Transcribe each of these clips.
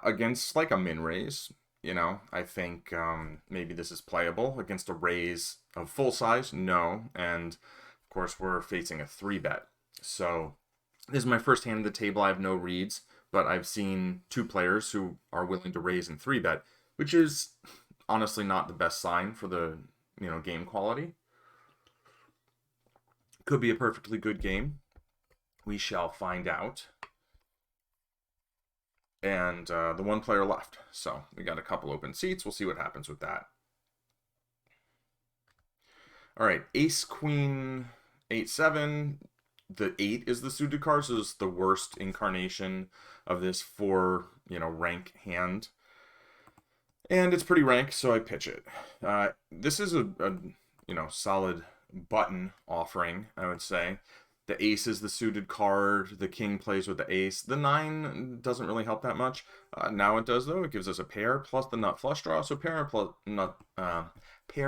Against like a min raise, I think maybe this is playable. Against a raise of full size, no. And of course, we're facing a 3-bet. So this is my first hand of the table. I have no reads, but I've seen two players who are willing to raise and 3-bet, which is honestly not the best sign for the game quality. Could be a perfectly good game. We shall find out. And the one player left. So we got a couple open seats. We'll see what happens with that. All right, ace, queen, 8-7. The 8 is the suited card, so it's the worst incarnation of this 4, rank hand. And it's pretty rank, so I pitch it. This is a solid button offering, I would say. The ace is the suited card. The king plays with the ace. The 9 doesn't really help that much. Now it does, though. It gives us a pair plus the nut flush draw. So pair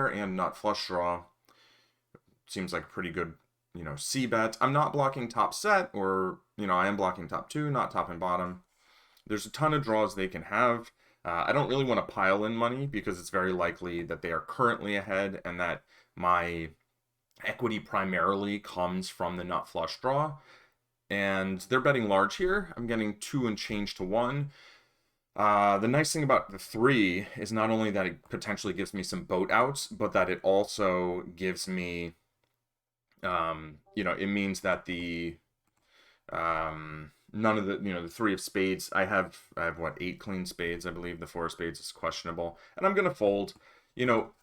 and nut flush draw seems like a pretty good, c-bet. I'm not blocking top set, or, I am blocking top 2, not top and bottom. There's a ton of draws they can have. I don't really want to pile in money because it's very likely that they are currently ahead and that my equity primarily comes from the nut flush draw. And they're betting large here. I'm getting 2 and change to 1. The nice thing about the 3 is not only that it potentially gives me some boat outs, but that it also gives me, it means that the none of the the 3 of spades. I have what, 8 clean spades. I believe the 4 of spades is questionable, and I'm gonna fold.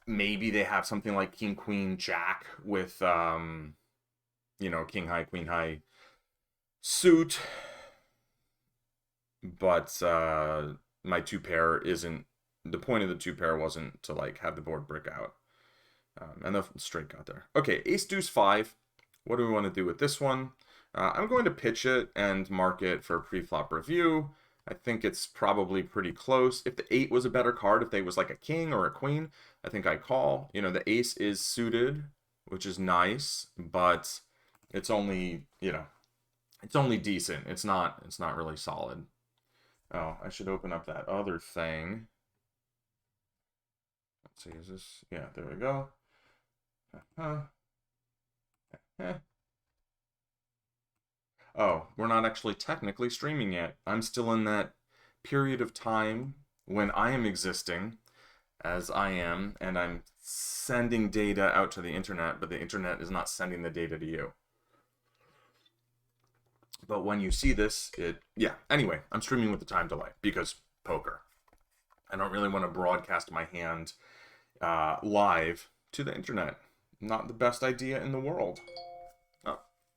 Maybe they have something like king, queen, jack with king high, queen high suit, but my 2-pair isn't. The point of the 2-pair wasn't to like have the board brick out, and the straight got there. Okay, ace deuce 5. What do we want to do with this one? I'm going to pitch it and mark it for pre-flop review. I think it's probably pretty close. If the 8 was a better card, if they was like a king or a queen, I think I call. The ace is suited, which is nice, but it's only, it's only decent. It's not really solid. Oh, I should open up that other thing. Let's see, is this? Yeah, there we go. Oh, we're not actually technically streaming yet. I'm still in that period of time when I am existing as I am, and I'm sending data out to the internet, but the internet is not sending the data to you. But when you see this, anyway, I'm streaming with the time delay because poker. I don't really want to broadcast my hand live to the internet. Not the best idea in the world.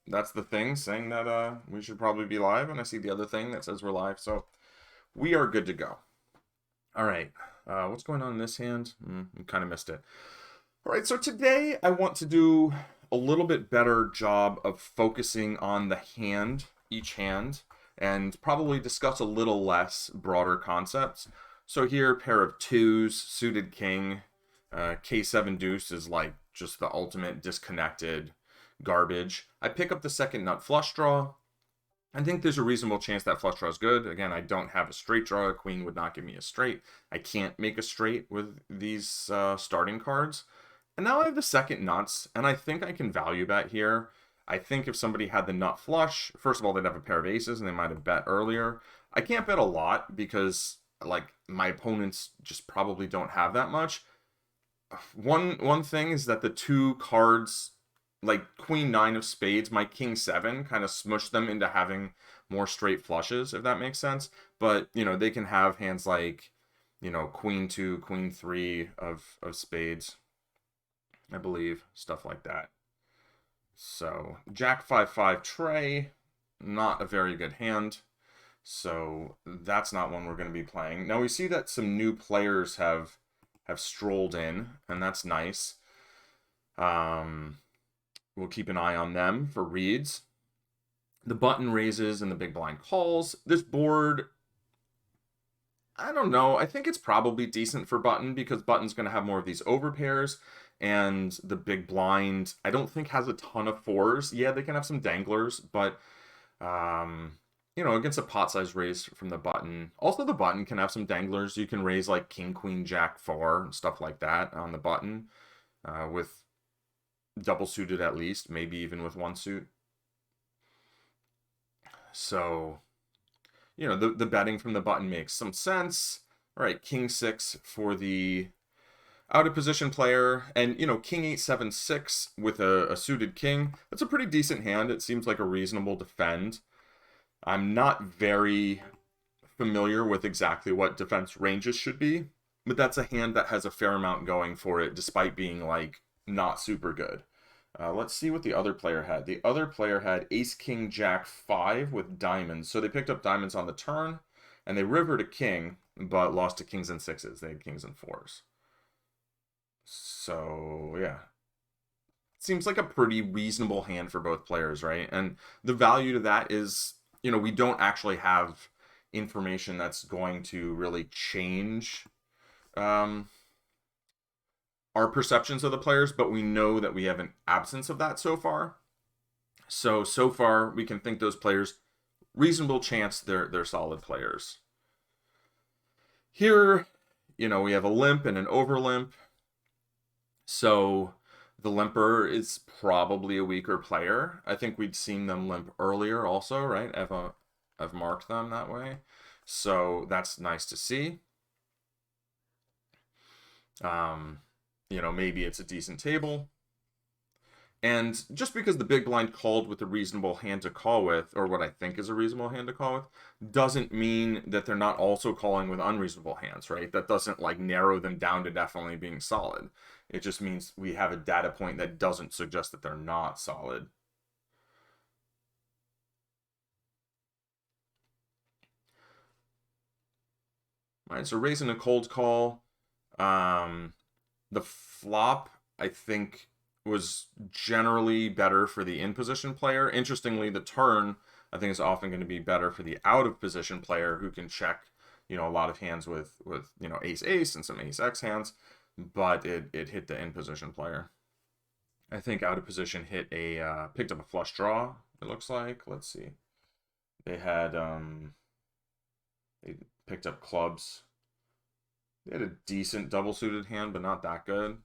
That's the thing saying that we should probably be live, and I see the other thing that says we're live, so we are good to go. All right, what's going on in this hand? I kind of missed it. All right, so today I want to do a little bit better job of focusing on the hand, each hand, and probably discuss a little less broader concepts. So here, pair of 2s, suited king, K7 deuce is like just the ultimate disconnected garbage. I pick up the second nut flush draw. I think there's a reasonable chance that flush draw is good. Again, I don't have a straight draw. A queen would not give me a straight. I can't make a straight with these starting cards. And now I have the second nuts, and I think I can value bet here. I think if somebody had the nut flush, first of all, they'd have a pair of aces, and they might have bet earlier. I can't bet a lot because, like, my opponents just probably don't have that much. One thing is that the 2 cards, like queen 9 of spades, my king 7 kind of smushed them into having more straight flushes, if that makes sense. But they can have hands like queen 2, queen 3 of spades, I believe, stuff like that. So jack 5-5 tray, not a very good hand, so that's not one we're going to be playing. Now we see that some new players have strolled in, and that's nice. We'll keep an eye on them for reads. The button raises and the big blind calls. This board, I don't know. I think it's probably decent for button because button's going to have more of these overpairs. And the big blind, I don't think has a ton of 4s. Yeah, they can have some danglers, but against a pot size raise from the button. Also, the button can have some danglers. You can raise like king, queen, jack, 4, and stuff like that on the button with double suited at least, maybe even with one suit. So, the betting from the button makes some sense. All right, king 6 for the out of position player, and king 8 7 6 with a suited king. That's a pretty decent hand. It seems like a reasonable defend. I'm not very familiar with exactly what defense ranges should be, but that's a hand that has a fair amount going for it, despite being like not super good. Let's see what the other player had. The other player had ace king jack 5 with diamonds, so they picked up diamonds on the turn, and they rivered a king, but lost to kings and 6s. They had kings and 4s. So yeah, seems like a pretty reasonable hand for both players, right? And the value to that is, we don't actually have information that's going to really change our perceptions of the players, but we know that we have an absence of that so far. So far, we can think those players, reasonable chance they're solid players. Here, we have a limp and an over limp. So the limper is probably a weaker player. I think we'd seen them limp earlier also, right? I've marked them that way. So that's nice to see. Maybe it's a decent table. And just because the big blind called with a reasonable hand to call with, or what I think is a reasonable hand to call with, doesn't mean that they're not also calling with unreasonable hands, right? That doesn't like narrow them down to definitely being solid. It just means we have a data point that doesn't suggest that they're not solid. All right, so raising a cold call. The flop, I think, was generally better for the in position player. Interestingly, the turn, I think, is often going to be better for the out of position player who can check, a lot of hands with ace ace and some ace x hands, but it hit the in position player. I think out of position picked up a flush draw. It looks like. Let's see. They had they picked up clubs. They had a decent double suited hand, but not that good.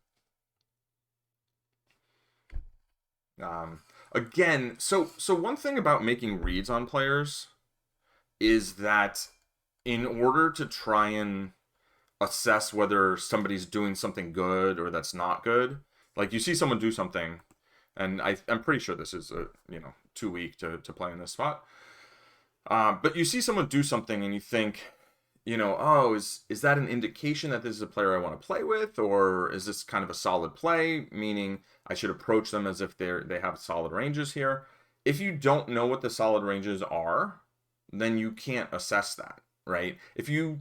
Again, so one thing about making reads on players is that in order to try and assess whether somebody's doing something good or that's not good, like you see someone do something, and I'm pretty sure this is too weak to play in this spot. But you see someone do something and you think, oh, is that an indication that this is a player I want to play with, or is this kind of a solid play, meaning I should approach them as if they have solid ranges here? If you don't know what the solid ranges are, then you can't assess that, right? If you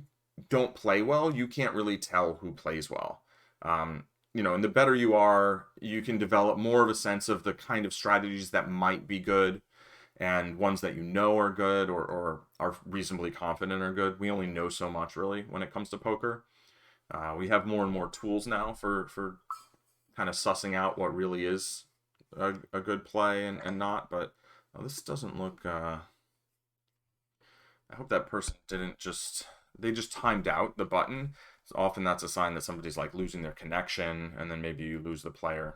don't play well, you can't really tell who plays well. And the better you are, you can develop more of a sense of the kind of strategies that might be good and ones that are good or are reasonably confident are good. We only know so much, really, when it comes to poker. We have more and more tools now for kind of sussing out what really is a good play and not. But this doesn't look... I hope that person didn't they just timed out the button. So often that's a sign that somebody's like losing their connection, and then maybe you lose the player.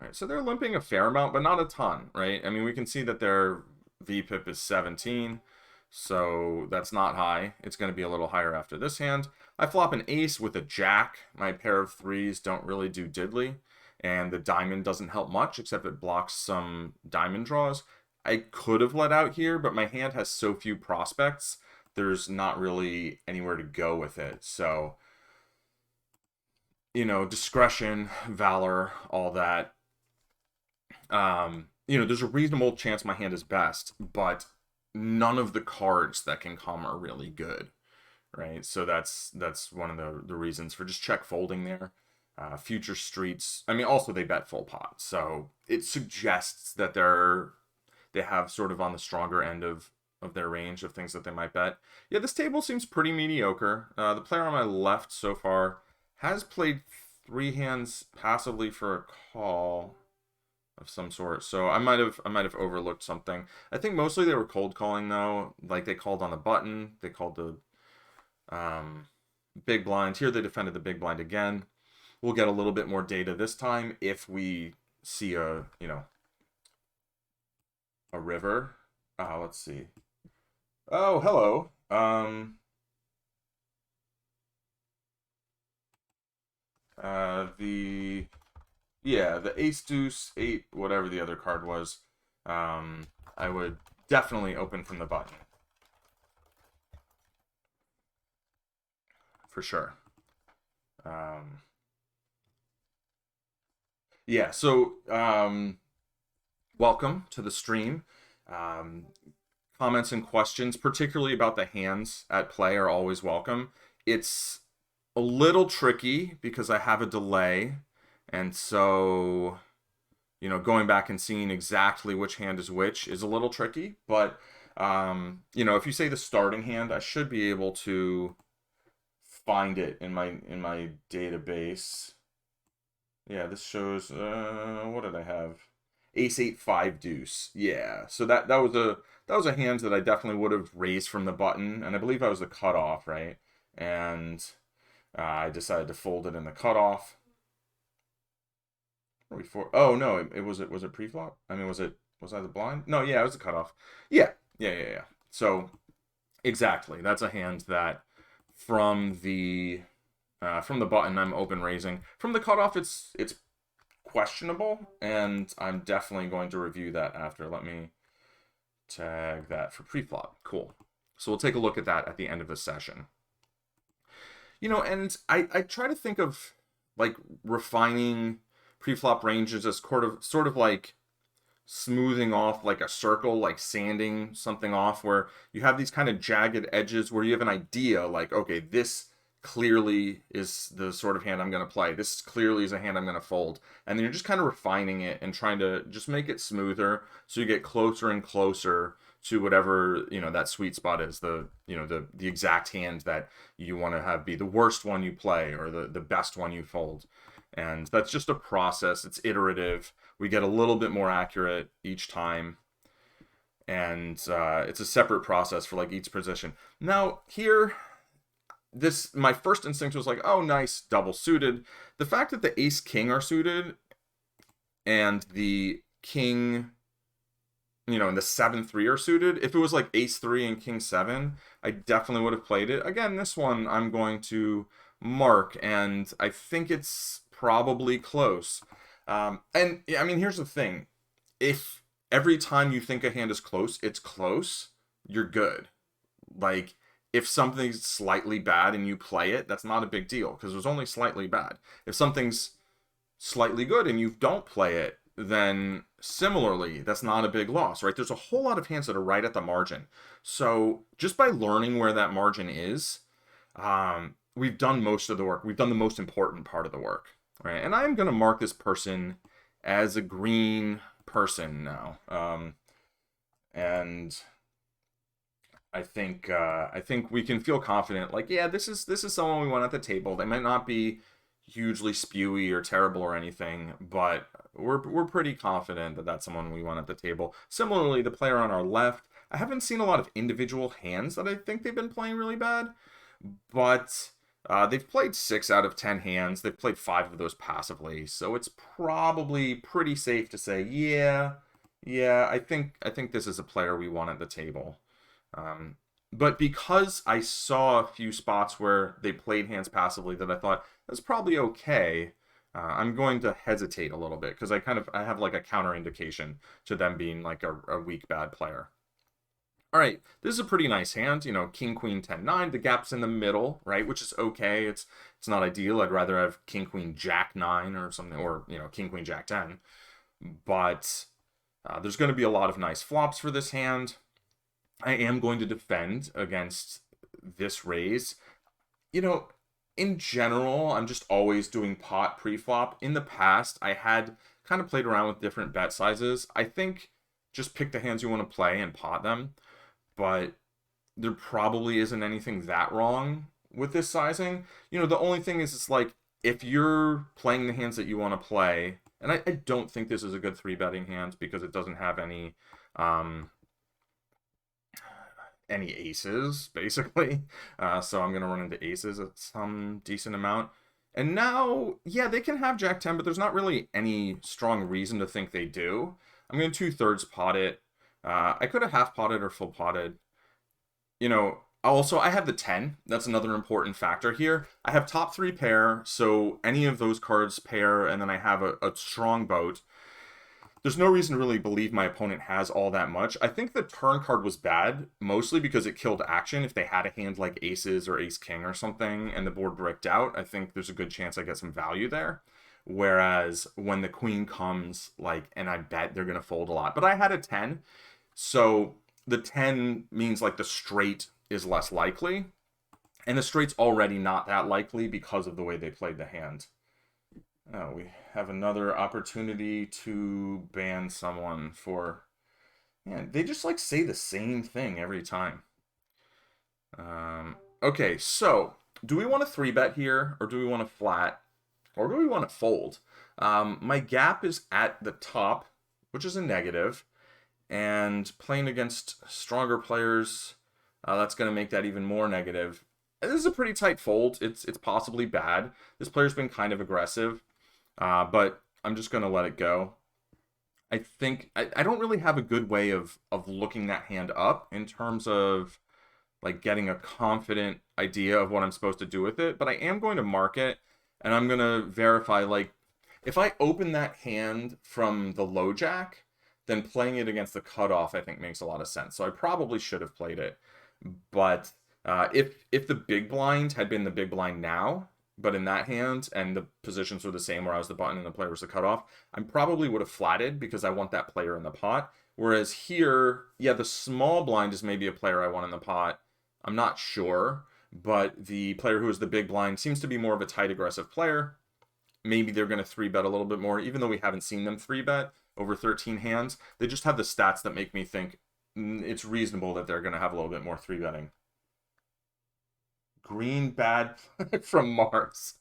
All right, so they're limping a fair amount, but not a ton, right? I mean, we can see that their VPIP is 17, so that's not high. It's going to be a little higher after this hand. I flop an ace with a jack. My pair of threes don't really do diddly, and the diamond doesn't help much, except it blocks some diamond draws. I could have let out here, but my hand has so few prospects, there's not really anywhere to go with it. So, discretion, valor, all that. There's a reasonable chance my hand is best, but none of the cards that can come are really good, right? So that's one of the reasons for just check folding there. Future streets, I mean, also they bet full pot, so it suggests that they have sort of on the stronger end of their range of things that they might bet. Yeah, this table seems pretty mediocre. The player on my left so far has played 3 hands passively for a call. of some sort. So I might have overlooked something. I think mostly they were cold calling though. Like they called on the button, they called the big blind. Here they defended the big blind again. We'll get a little bit more data this time if we see a, a river. Let's see. Oh, hello. The ace deuce eight, whatever the other card was. I would definitely open from the button for sure. Yeah, so welcome to the stream. Comments and questions, particularly about the hands at play, are always welcome. It's a little tricky because I have a delay, and so going back and seeing exactly which hand is which is a little tricky. But if you say the starting hand, I should be able to find it in my database. Yeah, this shows what did I have? Ace 8 5 deuce. Yeah. So that was a hand that I definitely would have raised from the button, and I believe I was the cutoff, right? And I decided to fold it in the cutoff. Oh no, was it pre-flop? I mean, was I the blind? No, yeah, it was the cutoff. Yeah. So exactly, that's a hand that from the button I'm open raising. From the cutoff, it's questionable, and I'm definitely going to review that after. Let me tag that for pre-flop. Cool. So we'll take a look at that at the end of the session. And I try to think of like refining pre-flop ranges as sort of like smoothing off like a circle, like sanding something off, where you have these kind of jagged edges where you have an idea like, okay, this clearly is the sort of hand I'm going to play. This clearly is a hand I'm going to fold. And then you're just kind of refining it and trying to just make it smoother so you get closer and closer to whatever, that sweet spot is, the exact hand that you want to have be the worst one you play or the best one you fold. And that's just a process. It's iterative. We get a little bit more accurate each time. And it's a separate process for like each position. Now here, my first instinct was like, oh, nice, double suited. The fact that the ace king are suited and the king, and the 7-3 are suited, if it was like ace 3 and king 7, I definitely would have played it. Again, this one I'm going to mark, and I think it's probably close. And I mean, here's the thing. If every time you think a hand is close, it's close, you're good. Like, if something's slightly bad and you play it, that's not a big deal because it was only slightly bad. If something's slightly good and you don't play it, then similarly, that's not a big loss, right? There's a whole lot of hands that are right at the margin. So just by learning where that margin is, we've done most of the work. We've done the most important part of the work, right? And I'm going to mark this person as a green person now. And I think we can feel confident. Like, yeah, this is someone we want at the table. They might not be hugely spewy or terrible or anything, but we're pretty confident that that's someone we want at the table. Similarly, the player on our left, I haven't seen a lot of individual hands that I think they've been playing really bad, but they've played 6 out of 10 hands. They've played 5 of those passively, so it's probably pretty safe to say, yeah, I think this is a player we want at the table. But because I saw a few spots where they played hands passively that I thought that's probably okay, I'm going to hesitate a little bit because I have like a counter indication to them being like a weak bad player. All right, this is a pretty nice hand, king queen 10-9. The gap's in the middle, right, which is okay. It's not ideal. I'd rather have king queen jack 9 or something, or king queen jack 10. But there's going to be a lot of nice flops for this hand. I am going to defend against this raise. In general, I'm just always doing pot pre-flop. In the past, I had kind of played around with different bet sizes. I think just pick the hands you want to play and pot them. But there probably isn't anything that wrong with this sizing. The only thing is, it's like, if you're playing the hands that you want to play And I don't think this is a good 3-betting hand because it doesn't have um, any aces, basically. So I'm going to run into aces at some decent amount. And now, yeah, they can have Jack 10, but there's not really any strong reason to think they do. I'm going to 2/3 pot it. I could have half potted or full potted. You know, also, I have the 10. That's another important factor here. I have top 3 pair, so any of those cards pair, and then I have a strong boat. There's no reason to really believe my opponent has all that much. I think the turn card was bad, mostly because it killed action. If they had a hand like aces or ace king or something and the board bricked out, I think there's a good chance I get some value there. Whereas when the queen comes, like, and I bet they're going to fold a lot. But I had a 10, so the 10 means like the straight is less likely. And the straight's already not that likely because of the way they played the hand. Oh, we have another opportunity to ban someone for... Yeah, they just like say the same thing every time. Okay, so do we want to 3-bet here, or do we want to flat, or do we want to fold? My gap is at the top, which is a negative, and playing against stronger players, that's going to make that even more negative. This is a pretty tight fold. It's possibly bad. This player's been kind of aggressive. But I'm just going to let it go. I think I don't really have a good way of looking that hand up in terms of like getting a confident idea of what I'm supposed to do with it. But I am going to mark it, and I'm going to verify, like, if I open that hand from the low jack, then playing it against the cutoff I think makes a lot of sense. So I probably should have played it. But if the big blind had been the big blind now, but in that hand, and the positions were the same where I was the button and the player was the cutoff, I probably would have flatted because I want that player in the pot. Whereas here, yeah, the small blind is maybe a player I want in the pot. I'm not sure, but the player who is the big blind seems to be more of a tight, aggressive player. Maybe they're going to 3-bet a little bit more, even though we haven't seen them 3-bet over 13 hands. They just have the stats that make me think it's reasonable that they're going to have a little bit more 3-betting. Green bad from Mars.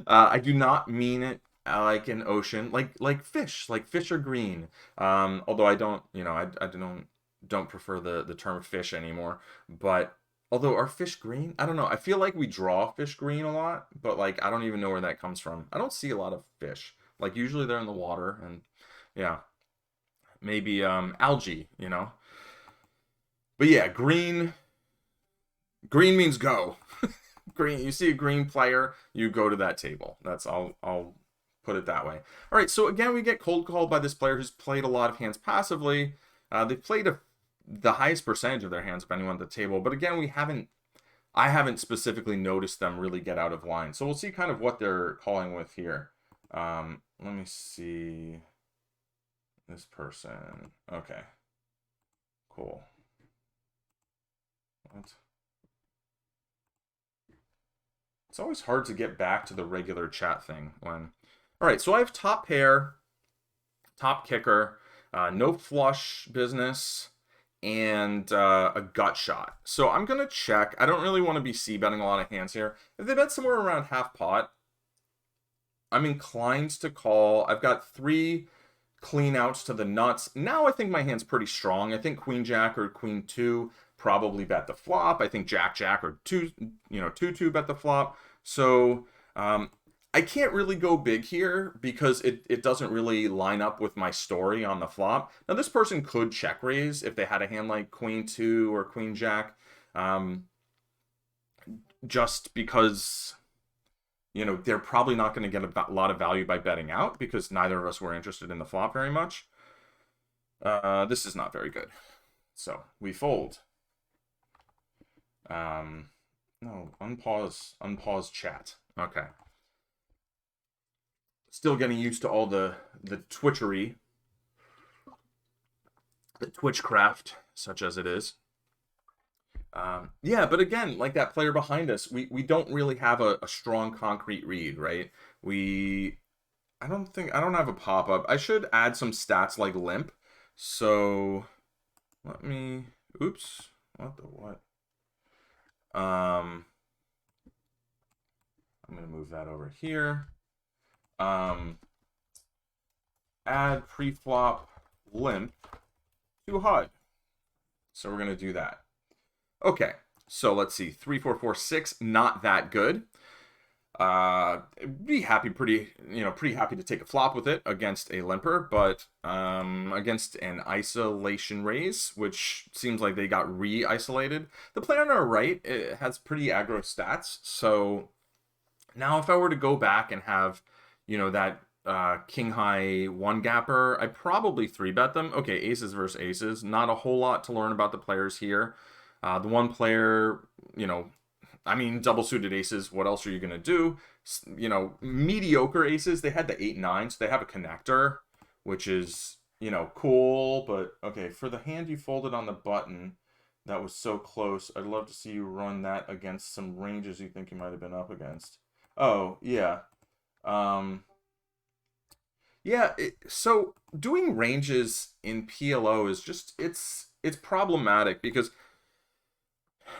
I do not mean it like an ocean, like fish. Like fish are green. Although I don't, I don't prefer the term fish anymore. But although are fish green? I don't know. I feel like we draw fish green a lot, but like I don't even know where that comes from. I don't see a lot of fish. Like usually they're in the water, and yeah, maybe algae. But yeah, green means go. Green, you see a green player, you go to that table. I'll put it that way. All right, so again we get cold called by this player who's played a lot of hands passively. They've played the highest percentage of their hands of anyone at the table, but again I haven't specifically noticed them really get out of line. So we'll see kind of what they're calling with here. Let me see this person. Okay, cool. What? It's always hard to get back to the regular chat thing when... All right, so I have top pair, top kicker, no flush business, and a gut shot. So I'm going to check. I don't really want to be c-betting a lot of hands here. If they bet somewhere around half pot, I'm inclined to call. I've got 3 clean outs to the nuts. Now I think my hand's pretty strong. I think queen jack or queen 2 probably bet the flop. I think jack jack or 2-2 bet the flop. So I can't really go big here because it doesn't really line up with my story on the flop. Now this person could check raise if they had a hand like queen 2 or queen jack, just because they're probably not going to get a lot of value by betting out because neither of us were interested in the flop very much. This is not very good. So we fold. No, unpause chat. Okay. Still getting used to all the twitchery, the twitchcraft, such as it is. Yeah, but again, like that player behind us, we don't really have a strong concrete read, right? I don't have a pop-up. I should add some stats like limp. So oops, what the what? I'm gonna move that over here. add pre-flop limp to HUD. So we're going to do that. Okay, so let's see. 3, 4, 4, 6, not that good. Be happy, pretty happy to take a flop with it against a limper, but against an isolation raise, which seems like they got re-isolated. The player on our right, it has pretty aggro stats, so now if I were to go back and have, that king high one gapper, I probably 3-bet them. Okay, aces versus aces, not a whole lot to learn about the players here. The one player, double suited aces, what else are you going to do? Mediocre aces, they had the 8-9, so they have a connector, which is, cool. But, okay, for the hand you folded on the button, that was so close. I'd love to see you run that against some ranges you think you might have been up against. Oh, yeah. So doing ranges in PLO is just, it's problematic because...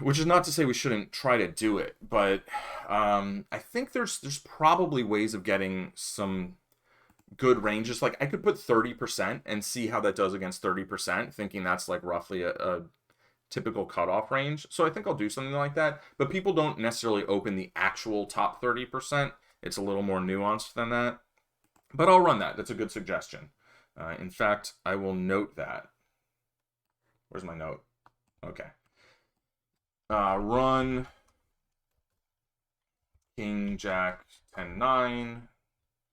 Which is not to say we shouldn't try to do it, but I think there's probably ways of getting some good ranges. Like I could put 30% and see how that does against 30%, thinking that's like roughly a typical cutoff range. So I think I'll do something like that. But people don't necessarily open the actual top 30%. It's a little more nuanced than that. But I'll run that. That's a good suggestion. In fact, I will note that. Where's my note? Okay. Run king jack 10-9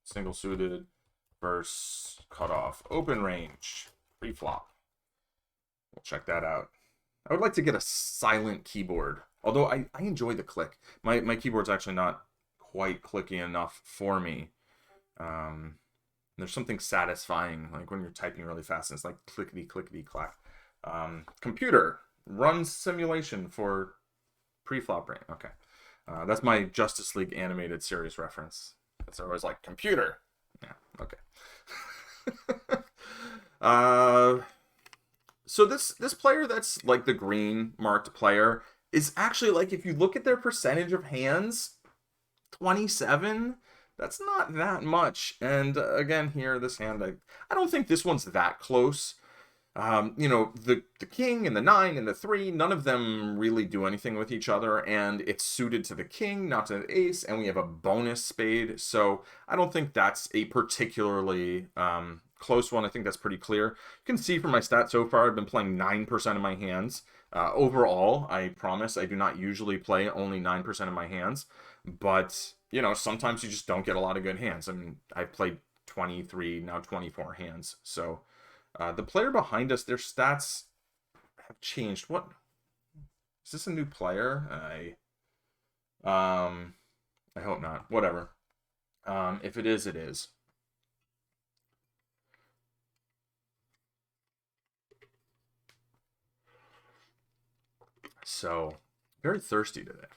single suited versus cutoff open range pre-flop. We'll check that out. I would like to get a silent keyboard, although I enjoy the click. My keyboard's actually not quite clicky enough for me. There's something satisfying like when you're typing really fast and it's like clickety clickety clack. Computer, run simulation for pre-flop range. Okay. That's my Justice League animated series reference. That's always like, computer. Yeah, okay. So this player that's like the green marked player is actually like, if you look at their percentage of hands, 27, that's not that much. And again, here, this hand, I don't think this one's that close. The king and the 9 and the 3, none of them really do anything with each other, and it's suited to the king, not to the ace, and we have a bonus spade, so I don't think that's a particularly close one. I think that's pretty clear. You can see from my stats so far, I've been playing 9% of my hands. Overall, I promise, I do not usually play only 9% of my hands, but, sometimes you just don't get a lot of good hands. I mean, I've played 23, now 24 hands, so... the player behind us, their stats have changed. What? Is this a new player? I hope not. Whatever. If it is, it is. So, very thirsty today.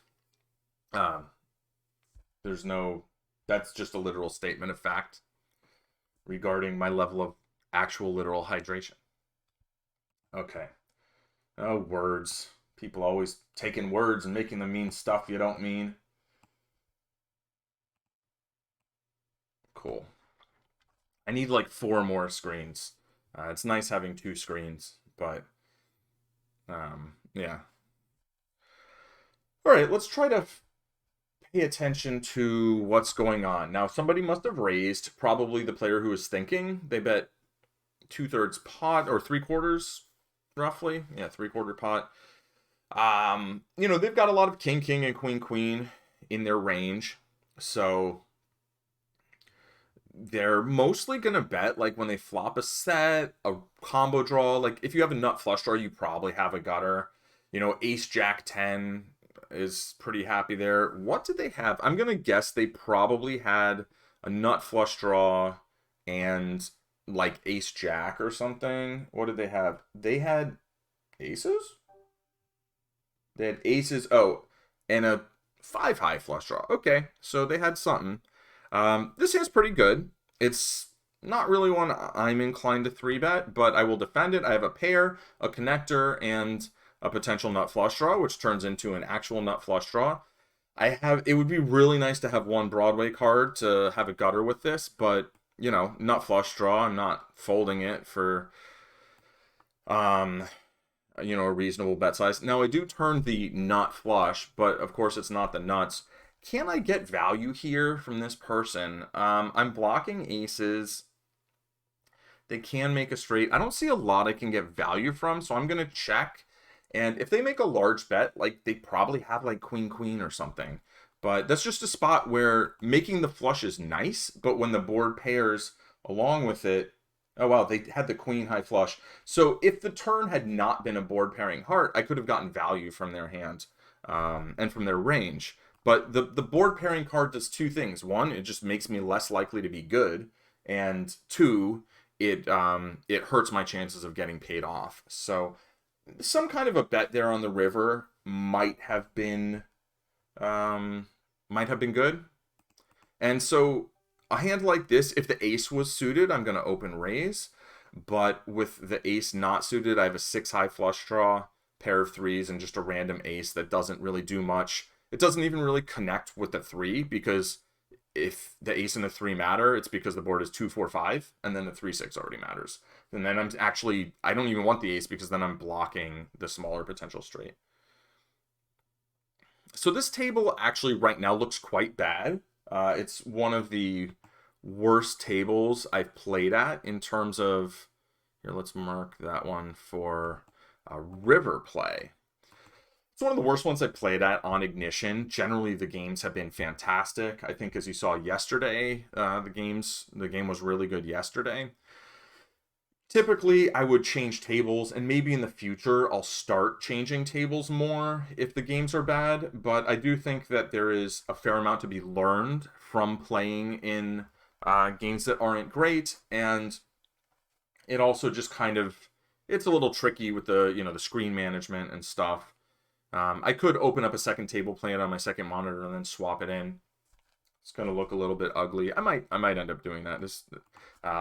There's no... That's just a literal statement of fact regarding my level of actual literal hydration. Okay. Oh, words. People always taking words and making them mean stuff you don't mean. Cool. I need like 4 more screens. It's nice having 2 screens, but yeah. All right, let's try to pay attention to what's going on. Now, somebody must have raised, probably the player who was thinking. They bet 2/3 pot, or 3/4 roughly. Yeah, 3/4 pot. They've got a lot of king king and queen queen in their range, so they're mostly gonna bet like when they flop a set, a combo draw. Like if you have a nut flush draw, you probably have a gutter. Ace jack 10 is pretty happy there. What did they have? I'm gonna guess they probably had a nut flush draw and like ace jack or something. What did they have? They had aces? They had aces. Oh, and a 5 high flush draw. Okay, so they had something. This hand's pretty good. It's not really one I'm inclined to 3-bet, but I will defend it. I have a pair, a connector, and a potential nut flush draw, which turns into an actual nut flush draw. It would be really nice to have one Broadway card to have a gutter with this, but you know, nut flush draw. I'm not folding it for, um, you know, a reasonable bet size. Now, I do turn the nut flush, but of course it's not the nuts. Can I get value here from this person? I'm blocking aces. They can make a straight. I don't see a lot I can get value from, so I'm going to check. And if they make a large bet, like they probably have like queen, queen or something. But that's just a spot where making the flush is nice, but when the board pairs along with it, oh wow, they had the queen high flush. So if the turn had not been a board pairing heart, I could have gotten value from their hand and from their range. But the board pairing card does two things. One, it just makes me less likely to be good. And two, it hurts my chances of getting paid off. So some kind of a bet there on the river might have been good. And so a hand like this, if the ace was suited, I'm going to open raise. But with the ace not suited, I have a 6 high flush draw, pair of threes, and just a random ace that doesn't really do much. It doesn't even really connect with the 3, because if the ace and the 3 matter, it's because the board is 2, 4, 5, and then the 3, 6 already matters. And then I don't even want the ace, because then I'm blocking the smaller potential straight. So this table actually right now looks quite bad. It's one of the worst tables I've played at in terms of, here, let's mark that one for river play. It's one of the worst ones I played at on Ignition. Generally, the games have been fantastic. I think, as you saw yesterday, the game was really good yesterday. Typically, I would change tables, and maybe in the future, I'll start changing tables more if the games are bad. But I do think that there is a fair amount to be learned from playing in games that aren't great, and it also just kind of, it's a little tricky with the, you know, the screen management and stuff. I could open up a second table, play it on my second monitor, and then swap it in. It's going to look a little bit ugly. I might end up doing that.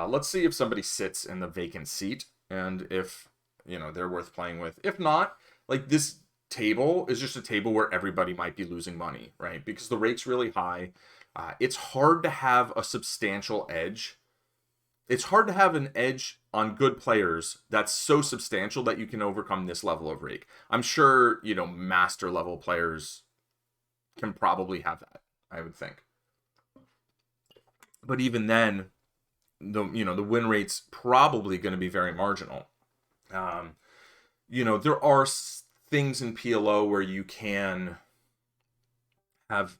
Let's see if somebody sits in the vacant seat and if, you know, they're worth playing with. If not, like, this table is just a table where everybody might be losing money, right? Because the rate's really high. It's hard to have a substantial edge. It's hard to have an edge on good players that's so substantial that you can overcome this level of rake. I'm sure, you know, master level players can probably have that, I would think. But even then, the win rate's probably going to be very marginal. You know, there are things in PLO where you can have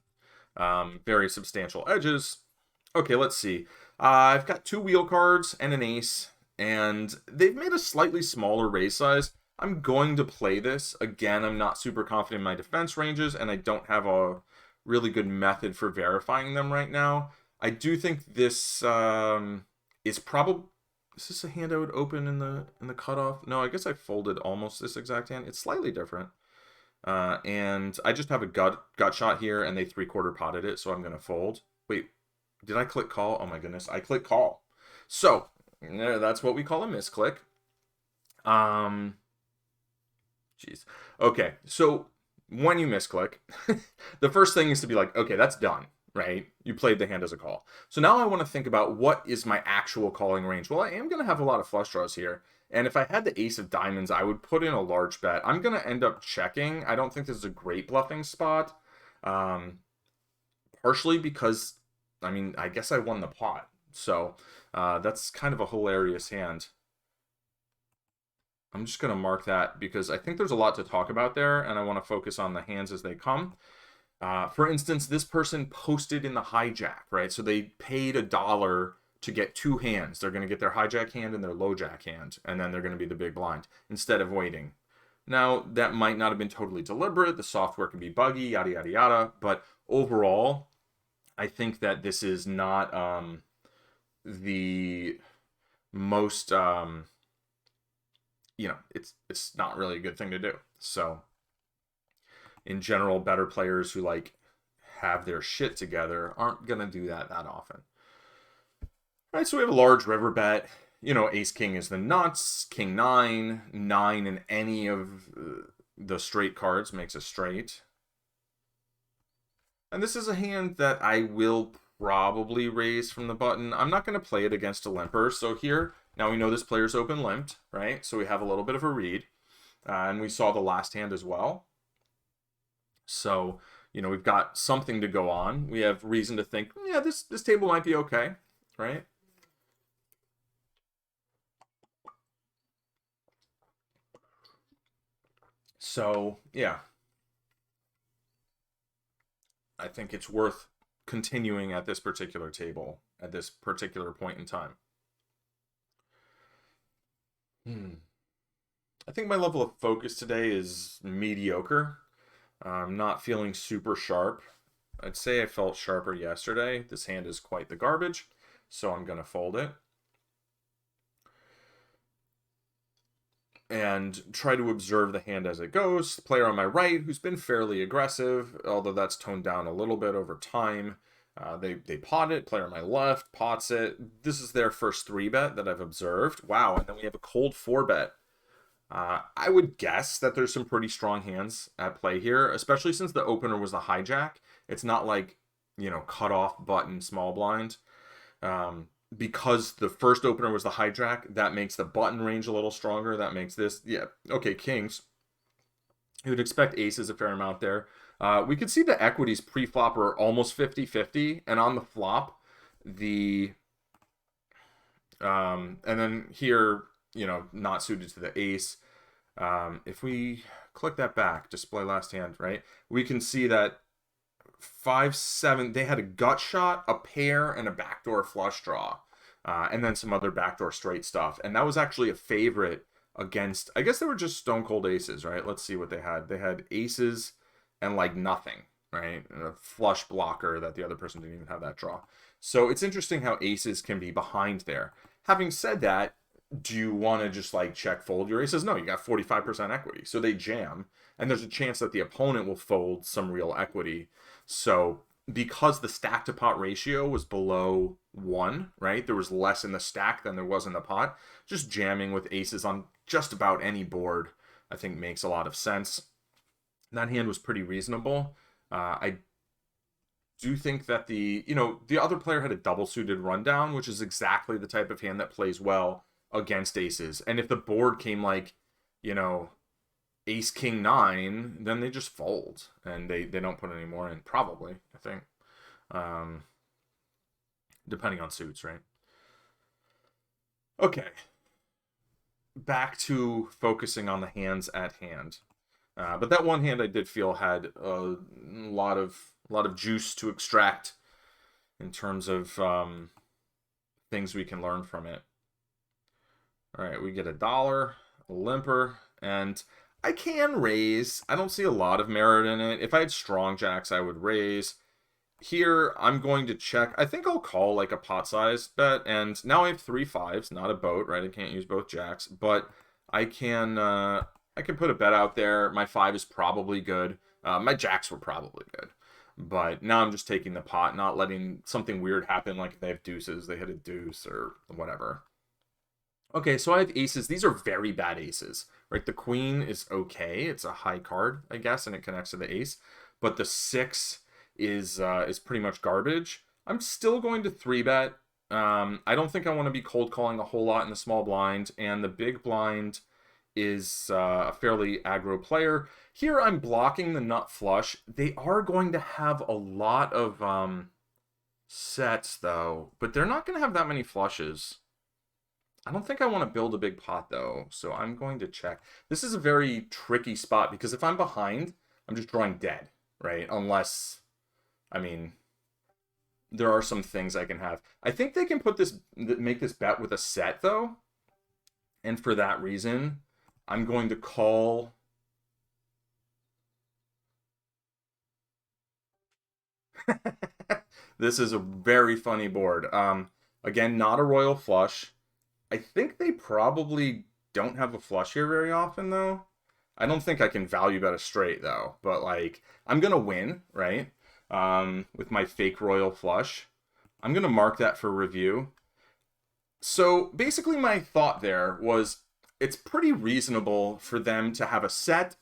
very substantial edges. Okay, let's see. I've got 2 wheel cards and an ace, and they've made a slightly smaller raise size. I'm going to play this. Again, I'm not super confident in my defense ranges, and I don't have a really good method for verifying them right now. I do think this is probably... Is this a hand I would open in the cutoff? No, I guess I folded almost this exact hand. It's slightly different. And I just have a gut shot here, and they 3/4 potted it, so I'm going to fold. Wait. Did I click call? Oh my goodness, I click call. So, that's what we call a misclick. Jeez. Okay, so when you misclick, the first thing is to be like, okay, that's done, right? You played the hand as a call. So now I want to think about, what is my actual calling range? Well, I am going to have a lot of flush draws here. And if I had the ace of diamonds, I would put in a large bet. I'm going to end up checking. I don't think this is a great bluffing spot. Partially because, I mean, I guess I won the pot. So that's kind of a hilarious hand. I'm just going to mark that because I think there's a lot to talk about there, and I want to focus on the hands as they come. For instance, this person posted in the hijack, right? So they paid $1 to get 2 hands. They're going to get their hijack hand and their low jack hand, and then they're going to be the big blind instead of waiting. Now, that might not have been totally deliberate. The software can be buggy, yada, yada, yada. But overall, I think that this is not the most, it's not really a good thing to do. So, in general, better players who, like, have their shit together aren't going to do that often. All right, so we have a large river bet. You know, ace-king is the nuts. King-9, 9 in any of the straight cards makes a straight. And this is a hand that I will probably raise from the button. I'm not going to play it against a limper. So here, now we know this player's open limped, right? So we have a little bit of a read. And we saw the last hand as well. So, you know, we've got something to go on. We have reason to think, yeah, this table might be okay, right? So, yeah. I think it's worth continuing at this particular table, at this particular point in time. I think my level of focus today is mediocre. I'm not feeling super sharp. I'd say I felt sharper yesterday. This hand is quite the garbage, so I'm going to fold it. And try to observe the hand as it goes. The player on my right, who's been fairly aggressive, although that's toned down a little bit over time. They pot it. Player on my left pots it. This is their first 3-bet that I've observed. Wow, and then we have a cold 4-bet. I would guess that there's some pretty strong hands at play here, especially since the opener was the hijack. It's not like, you know, cut off button small blind. Because the first opener was the hijack, that makes the button range a little stronger. That makes this, yeah, okay, kings. You would expect aces a fair amount there. We could see the equities pre-flop are almost 50-50, and on the flop, and then here, you know, not suited to the ace. If we click that back, display last hand, right, we can see that 5-7, they had a gut shot, a pair, and a backdoor flush draw. And then some other backdoor straight stuff. And that was actually a favorite against, I guess they were just stone cold aces, right? Let's see what they had. They had aces and like nothing, right? And a flush blocker that the other person didn't even have that draw. So it's interesting how aces can be behind there. Having said that, do you want to just like check fold your aces? No, you got 45% equity. So they jam, and there's a chance that the opponent will fold some real equity. So because the stack to pot ratio was below 1, right? There was less in the stack than there was in the pot. Just jamming with aces on just about any board, I think, makes a lot of sense. That hand was pretty reasonable. I do think that the other player had a double suited rundown, which is exactly the type of hand that plays well against aces. And if the board came like, you know, ace king 9, then they just fold and they don't put any more in, probably, I think, depending on suits, right? Okay, back to focusing on the hands at hand. But that one hand I did feel had a lot of juice to extract in terms of things we can learn from it. All right, we get $1, a limper, and I can raise. I don't see a lot of merit in it. If I had strong jacks, I would raise. Here, I'm going to check. I think I'll call like a pot size bet, and now I have 3 5s, not a boat, right? I can't use both jacks, but I can put a bet out there. My 5 is probably good. My jacks were probably good, but now I'm just taking the pot, not letting something weird happen, like if they have deuces, they hit a deuce or whatever. Okay, so I have aces. These are very bad aces, right? The queen is okay. It's a high card, I guess, and it connects to the ace. But the 6 is pretty much garbage. I'm still going to 3-bet. I don't think I want to be cold calling a whole lot in the small blind, and the big blind is a fairly aggro player. Here I'm blocking the nut flush. They are going to have a lot of sets, though, but they're not going to have that many flushes. I don't think I want to build a big pot, though, so I'm going to check. This is a very tricky spot, because if I'm behind, I'm just drawing dead, right? Unless, I mean, there are some things I can have. I think they can make this bet with a set, though, and for that reason, I'm going to call. This is a very funny board. Again, not a royal flush. I think they probably don't have a flush here very often, though. I don't think I can value bet a straight, though. But, like, I'm going to win, right? With my fake royal flush. I'm going to mark that for review. So, basically my thought there was it's pretty reasonable for them to have a set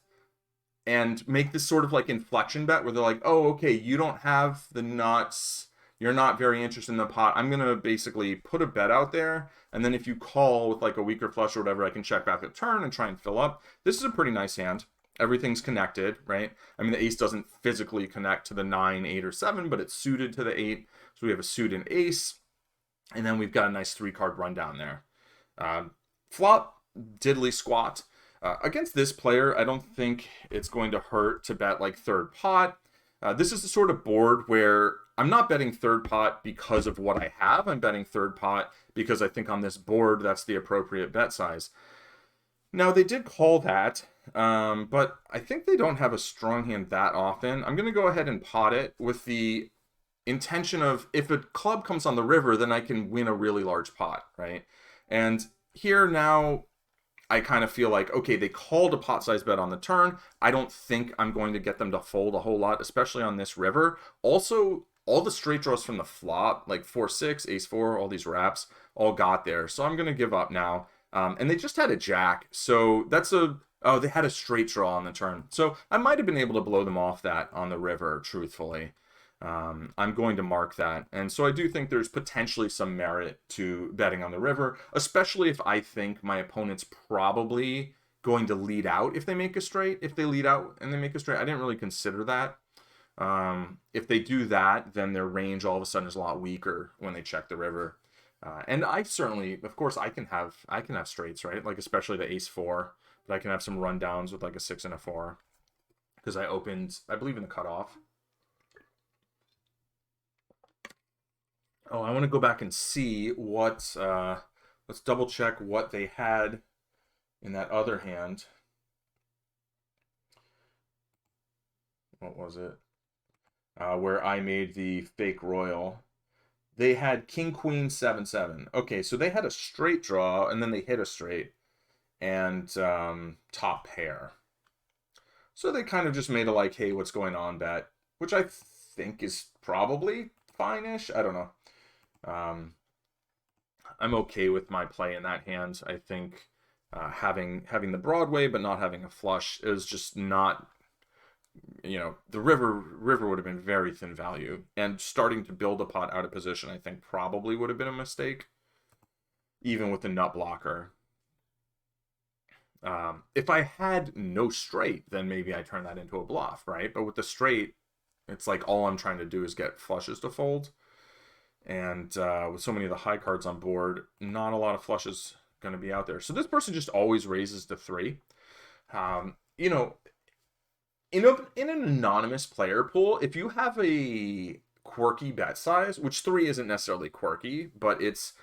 and make this sort of, like, inflection bet where they're like, oh, okay, you don't have the nuts. you're not very interested in the pot, I'm going to basically put a bet out there. And then if you call with like a weaker flush or whatever, I can check back at turn and try and fill up. This is a pretty nice hand. Everything's connected, right? I mean, the ace doesn't physically connect to the 9, 8, or 7, but it's suited to the 8. So we have a suit and ace. And then we've got a nice 3-card rundown there. Flop, diddly squat. Against this player, I don't think it's going to hurt to bet like third pot. This is the sort of board where I'm not betting third pot because of what I have. I'm betting third pot because I think on this board that's the appropriate bet size. Now, they did call that, but I think they don't have a strong hand that often. I'm going to go ahead and pot it with the intention of if a club comes on the river, then I can win a really large pot, right? And here now, I kind of feel like, okay, they called a pot size bet on the turn. I don't think I'm going to get them to fold a whole lot, especially on this river. Also, all the straight draws from the flop, like 4-6, ace-4, all these wraps, all got there. So I'm going to give up now. And they just had a jack. So that's oh, they had a straight draw on the turn. So I might have been able to blow them off that on the river, truthfully. I'm going to mark that. And so I do think there's potentially some merit to betting on the river, especially if I think my opponent's probably going to lead out if they make a straight. If they lead out and they make a straight, I didn't really consider that. If they do that, then their range all of a sudden is a lot weaker when they check the river. And I certainly, of course, I can have straights, right? Like especially the ace-4, but I can have some rundowns with like a 6 and a 4 because I opened, I believe, in the cutoff. Oh, I want to go back and see what, let's double check what they had in that other hand. What was it? Where I made the fake royal. They had king, queen, 7-7. Okay, so they had a straight draw, and then they hit a straight, and top pair. So they kind of just made a like, hey, what's going on bet, which I think is probably fine-ish. I don't know. I'm okay with my play in that hand. I think having the Broadway but not having a flush is just not, you know, the river would have been very thin value, and starting to build a pot out of position I think probably would have been a mistake, even with the nut blocker. If I had no straight, then maybe I turn that into a bluff, right? But with the straight, it's like all I'm trying to do is get flushes to fold. And with so many of the high cards on board, not a lot of flushes going to be out there. So this person just always raises to 3. You know, in an anonymous player pool, if you have a quirky bet size, which 3 isn't necessarily quirky, but it's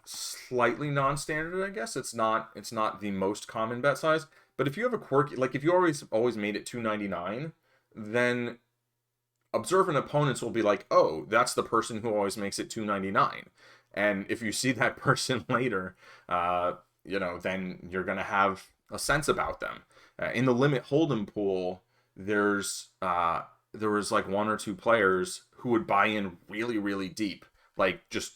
slightly non-standard, I guess. It's not the most common bet size. But if you have a quirky, like if you always made it 299, then observant opponents will be like, oh, that's the person who always makes it 299. And if you see that person later, you know, then you're going to have a sense about them. In the limit hold'em pool, there was like 1 or 2 players who would buy in really, really deep, like just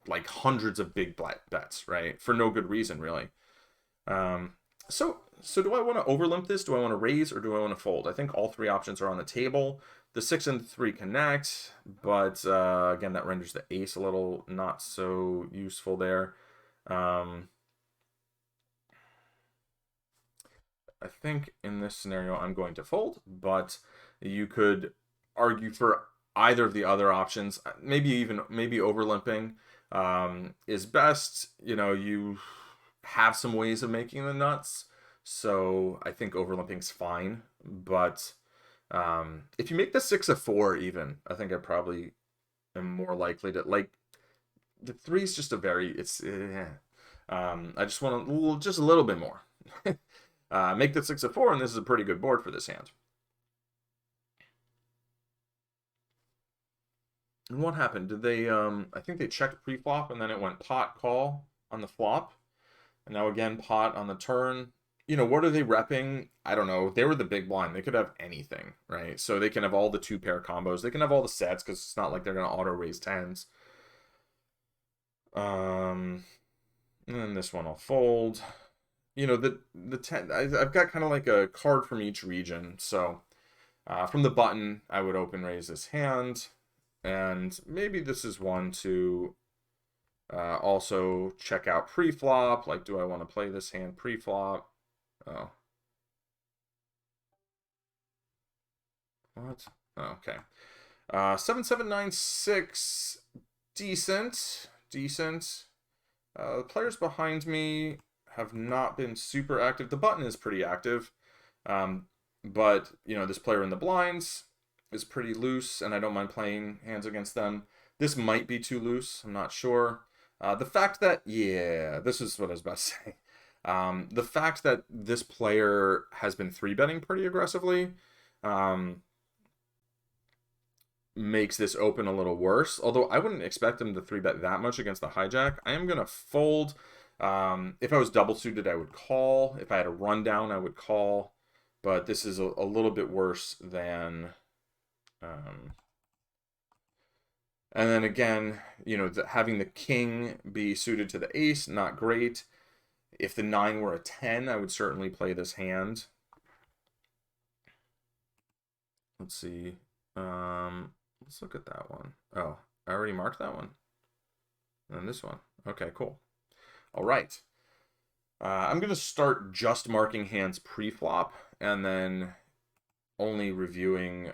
like hundreds of big bets, right? For no good reason, really. So do I want to overlimp this? Do I want to raise or do I want to fold? I think all 3 options are on the table. The 6 and 3 connect, but again, that renders the ace a little not so useful there. I think in this scenario, I'm going to fold, but you could argue for either of the other options. Maybe overlimping is best. You know, you have some ways of making the nuts, so I think overlimping's fine, but if you make the 6 a 4 even, I think I probably am more likely to, like, the 3 is just a very, I just want just a little bit more. Make the 6 a 4, and this is a pretty good board for this hand. And what happened? Did they, I think they checked pre-flop, and then it went pot call on the flop. And now again, pot on the turn. You know, what are they repping? I don't know. They were the big blind. They could have anything, right? So they can have all the 2-pair combos. They can have all the sets because it's not like they're going to auto raise 10s. And then this one I'll fold. You know, the 10, I've got kind of like a card from each region. So from the button, I would open raise this hand. And maybe this is one to also check out pre-flop. Like, do I want to play this hand pre-flop? Oh. What? Oh, okay. 7796. Decent. Decent. The players behind me have not been super active. The button is pretty active. But, you know, this player in the blinds is pretty loose, and I don't mind playing hands against them. This might be too loose. I'm not sure. The fact that, yeah, this is what I was about to say. The fact that this player has been 3-betting pretty aggressively makes this open a little worse. Although I wouldn't expect him to 3-bet that much against the hijack. I am going to fold. If I was double suited, I would call. If I had a rundown, I would call. But this is a little bit worse than... and then again, you know, having the king be suited to the ace, not great. If the 9 were a 10, I would certainly play this hand. Let's see. Let's look at that one. Oh, I already marked that one. And this one. Okay, cool. All right. I'm going to start just marking hands pre-flop and then only reviewing,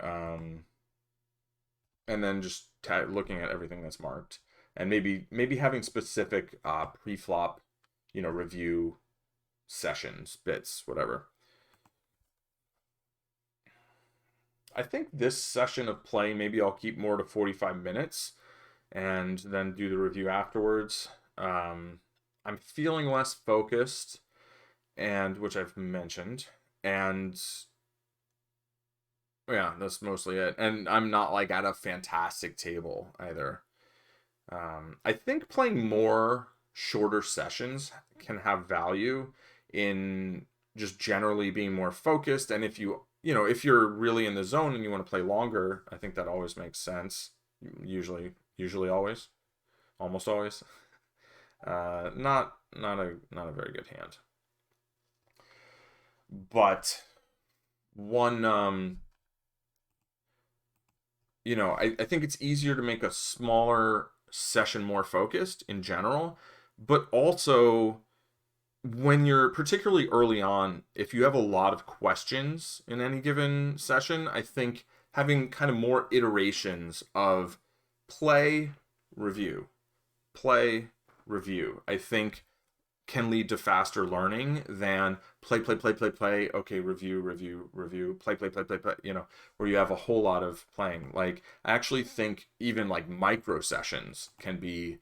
and then just looking at everything that's marked. And maybe having specific pre-flop, you know, review sessions, bits, whatever. I think this session of play, maybe I'll keep more to 45 minutes and then do the review afterwards. I'm feeling less focused, and which I've mentioned, and yeah, that's mostly it. And I'm not like at a fantastic table either. I think playing more shorter sessions can have value in just generally being more focused. And if you know, if you're really in the zone and you want to play longer, I think that always makes sense. Usually always, almost always. Not a very good hand. But one, you know, I think it's easier to make a smaller session more focused in general, but also when you're particularly early on, if you have a lot of questions in any given session, I think having kind of more iterations of play, review, play, review, I think can lead to faster learning than play, okay, review, play, you know, where you have a whole lot of playing. Like, I actually think even like micro sessions can be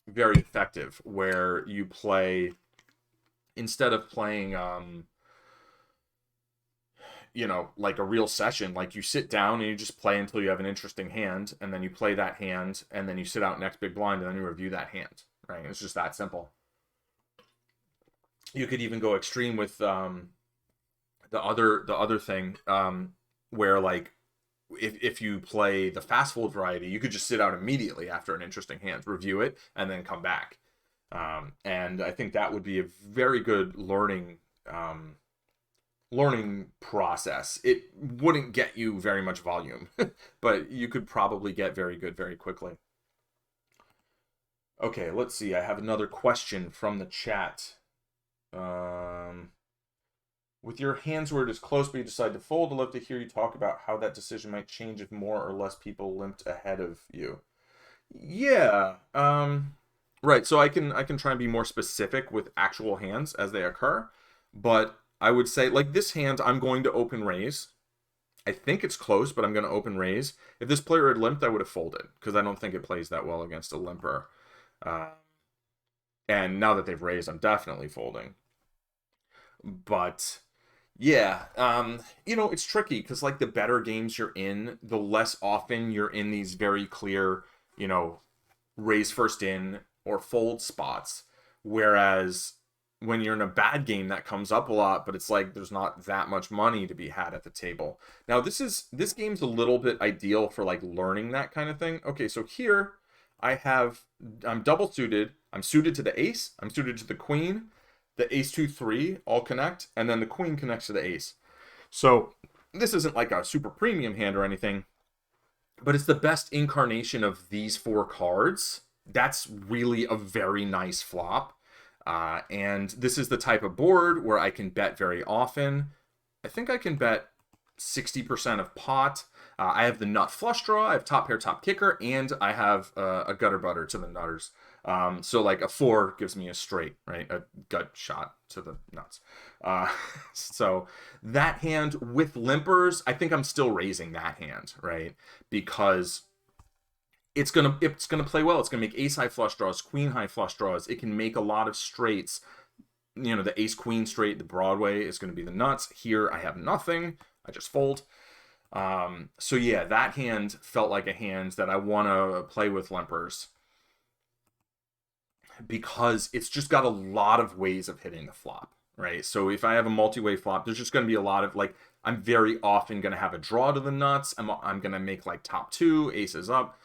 very effective, where you play, instead of playing you know, like a real session, like you sit down and you just play until you have an interesting hand, and then you play that hand, and then you sit out next big blind, and then you review that hand, right? It's just that simple. You could even go extreme with the other thing, where like if you play the fast fold variety, you could just sit out immediately after an interesting hand, review it, and then come back. And I think that would be a very good learning process. It wouldn't get you very much volume, but you could probably get very good very quickly. Okay, let's see. I have another question from the chat. With your hands where it is close but you decide to fold, I'd love to hear you talk about how that decision might change if more or less people limped ahead of you. Yeah. Right. So I can try and be more specific with actual hands as they occur, but I would say, like, this hand, I'm going to open raise. I think it's close, but I'm going to open raise. If this player had limped, I would have folded, because I don't think it plays that well against a limper. And now that they've raised, I'm definitely folding. But yeah, you know, it's tricky, because like the better games you're in, the less often you're in these very clear, you know, raise first in or fold spots. Whereas when you're in a bad game, that comes up a lot, but it's like there's not that much money to be had at the table. Now this game's a little bit ideal for like learning that kind of thing. Okay, so here I'm double suited. I'm suited to the ace, I'm suited to the queen, the ace 2 3 all connect, and then the queen connects to the ace. So this isn't like a super premium hand or anything, but it's the best incarnation of these 4 cards. That's really a very nice flop. And this is the type of board where I can bet very often. I think I can bet 60% of pot. I have the nut flush draw, I have top pair, top kicker, and I have a gutter butter to the nutters. So like a 4 gives me a straight, right? A gut shot to the nuts. So that hand with limpers, I think I'm still raising that hand, right? Because it's gonna play well. It's gonna make ace high flush draws, queen high flush draws. It can make a lot of straights. You know, the ace queen straight, the Broadway is going to be the nuts. Here I have nothing. I just fold. So yeah, that hand felt like a hand that I want to play with limpers, because it's just got a lot of ways of hitting the flop, right? So if I have a multi-way flop, there's just going to be a lot of, like, I'm very often going to have a draw to the nuts. I'm going to make like top 2, aces up.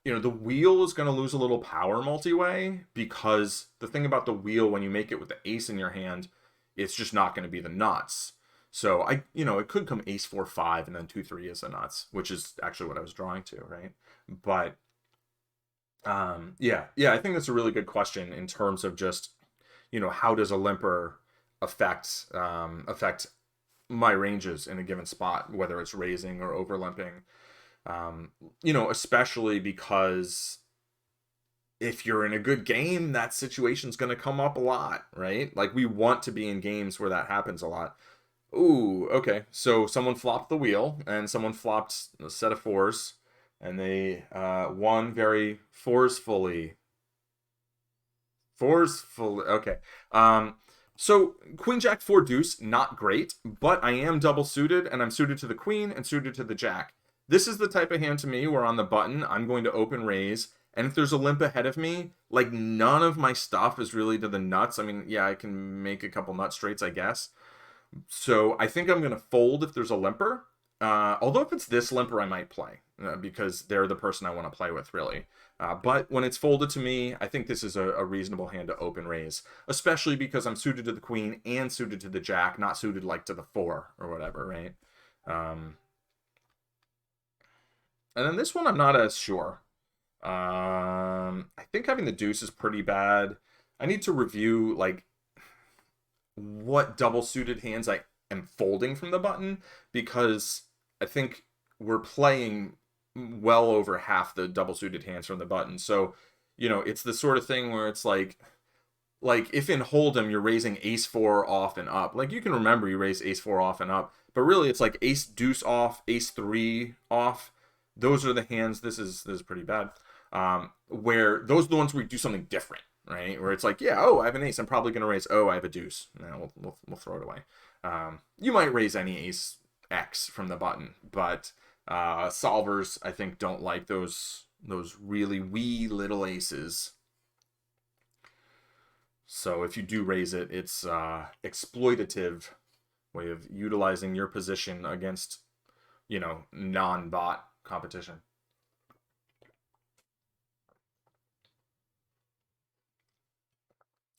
You know, the wheel is going to lose a little power multi-way, because the thing about the wheel, when you make it with the ace in your hand, it's just not going to be the nuts. So it could come ace 4 5 and then 2 3 is the nuts, which is actually what I was drawing to, right? But yeah, I think that's a really good question in terms of just, how does a limper affect my ranges in a given spot, whether it's raising or over limping. Especially because if you're in a good game, that situation's going to come up a lot, right? Like, we want to be in games where that happens a lot. Ooh, okay. So someone flopped the wheel, and someone flopped a set of 4s, and they won very forcefully. Okay. So queen jack 4 deuce, not great, but I am double suited, and I'm suited to the queen and suited to the jack. This is the type of hand to me where on the button, I'm going to open raise, and if there's a limp ahead of me, like, none of my stuff is really to the nuts. I mean, yeah, I can make a couple nut straights, I guess. So I think I'm going to fold if there's a limper. Although if it's this limper, I might play, because they're the person I want to play with, really. But when it's folded to me, I think this is a reasonable hand to open raise, especially because I'm suited to the queen and suited to the jack, not suited like to the 4 or whatever, right? And then this one, I'm not as sure. I think having the deuce is pretty bad. I need to review, like, what double suited hands I am folding from the button, because I think we're playing well over half the double suited hands from the button. So, it's the sort of thing where it's like if in Hold'em you're raising ace 4 off and up, like, you can remember you raise ace 4 off and up, but really it's like ace deuce off, ace 3 off. Those are the hands. This is pretty bad. Where those are the ones where you do something different, right? Where it's like, yeah, I have an ace, I'm probably going to raise, I have a deuce. No, we'll throw it away. You might raise any ace X from the button, but solvers, I think, don't like those really wee little aces. So if you do raise it, it's exploitative way of utilizing your position against, non-bot competition.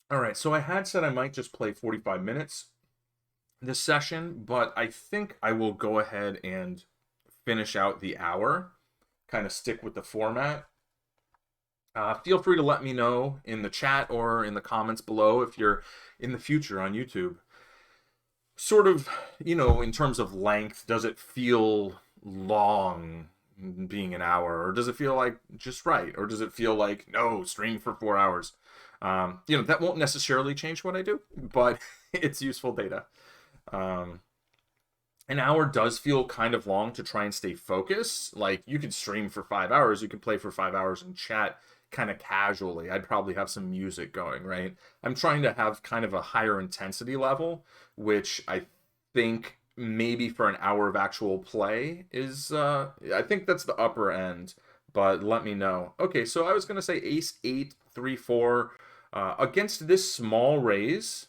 All right, so I had said I might just play 45 minutes this session, but I think I will go ahead and finish out the hour, kind of stick with the format. Feel free to let me know in the chat or in the comments below if you're in the future on YouTube. Sort of, in terms of length, does it feel long being an hour, or does it feel like just right, or does it feel like, no, stream for 4 hours? That won't necessarily change what I do, but it's useful data. An hour does feel kind of long to try and stay focused. Like, you could stream for 5 hours, you could play for 5 hours and chat kind of casually. I'd probably have some music going, right? I'm trying to have kind of a higher intensity level, which I think maybe for an hour of actual play is, I think that's the upper end, but let me know. Okay, so I was going to say ace 8, 3, 4, against this small raise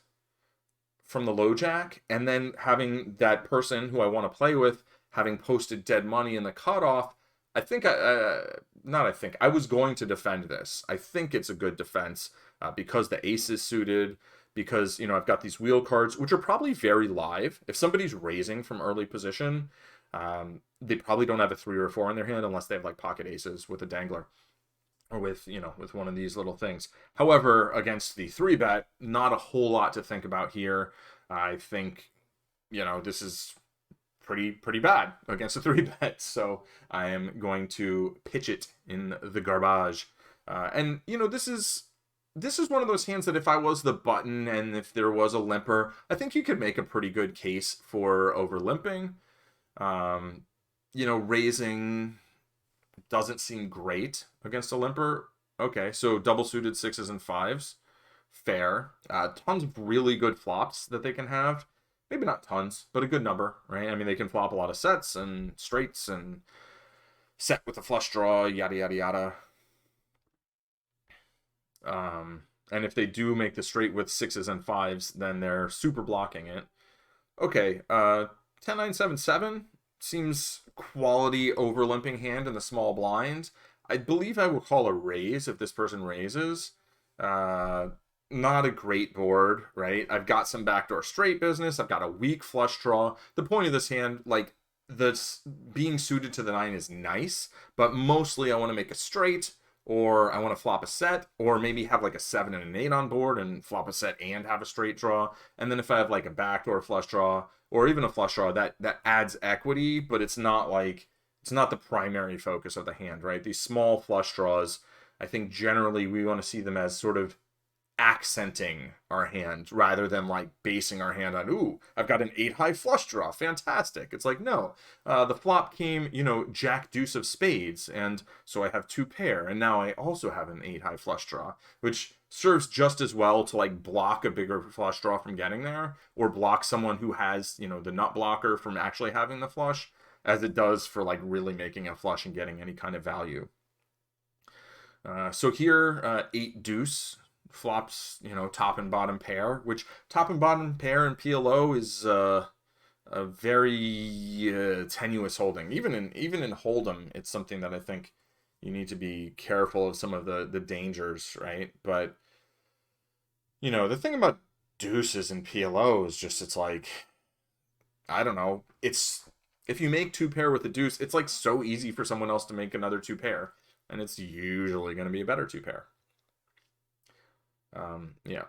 from the low jack, and then having that person who I want to play with having posted dead money in the cutoff, I think I was going to defend this. I think it's a good defense because the ace is suited, because, you know, I've got these wheel cards, which are probably very live. If somebody's raising from early position, they probably don't have a 3 or a 4 in their hand unless they have like pocket aces with a dangler or with, you know, with one of these little things. However, against the 3-bet, not a whole lot to think about here. I think, you know, this is pretty bad against a 3-bet, so I am going to pitch it in the garbage. And, you know, this is one of those hands that if I was the button and if there was a limper, I think you could make a pretty good case for over limping. You know, raising doesn't seem great against a limper. Okay, so double suited 6s and 5s. Fair. Tons of really good flops that they can have. Maybe not tons, but a good number, right? I mean, they can flop a lot of sets and straights and set with a flush draw, yada, yada, yada. And if they do make the straight with 6s and 5s, then they're super blocking it. Okay, 10-9-7-7 seems quality over limping hand in the small blind. I believe I will call a raise if this person raises. Not a great board, right? I've got some backdoor straight business. I've got a weak flush draw. The point of this hand, like, this being suited to the 9 is nice, but mostly I want to make a straight, or I want to flop a set, or maybe have like a 7 and an 8 on board and flop a set and have a straight draw. And then if I have like a backdoor flush draw, or even a flush draw, that adds equity, but it's not like, it's not the primary focus of the hand, right? These small flush draws, I think generally we want to see them as sort of accenting our hand rather than like basing our hand on, ooh, I've got an 8 high flush draw, fantastic. It's like, no, the flop came, you know, jack deuce of spades, and so I have 2 pair, and now I also have an 8 high flush draw, which serves just as well to like block a bigger flush draw from getting there, or block someone who has, you know, the nut blocker from actually having the flush, as it does for like really making a flush and getting any kind of value. So here, 8 deuce flops, you know, top and bottom pair, which top and bottom pair in PLO is a very tenuous holding. Even in Hold'em, it's something that I think you need to be careful of some of the dangers, right? But, you know, the thing about deuces in PLO is just, it's like, I don't know, it's, if you make 2 pair with a deuce, it's like so easy for someone else to make another 2 pair, and it's usually going to be a better 2 pair. Yeah.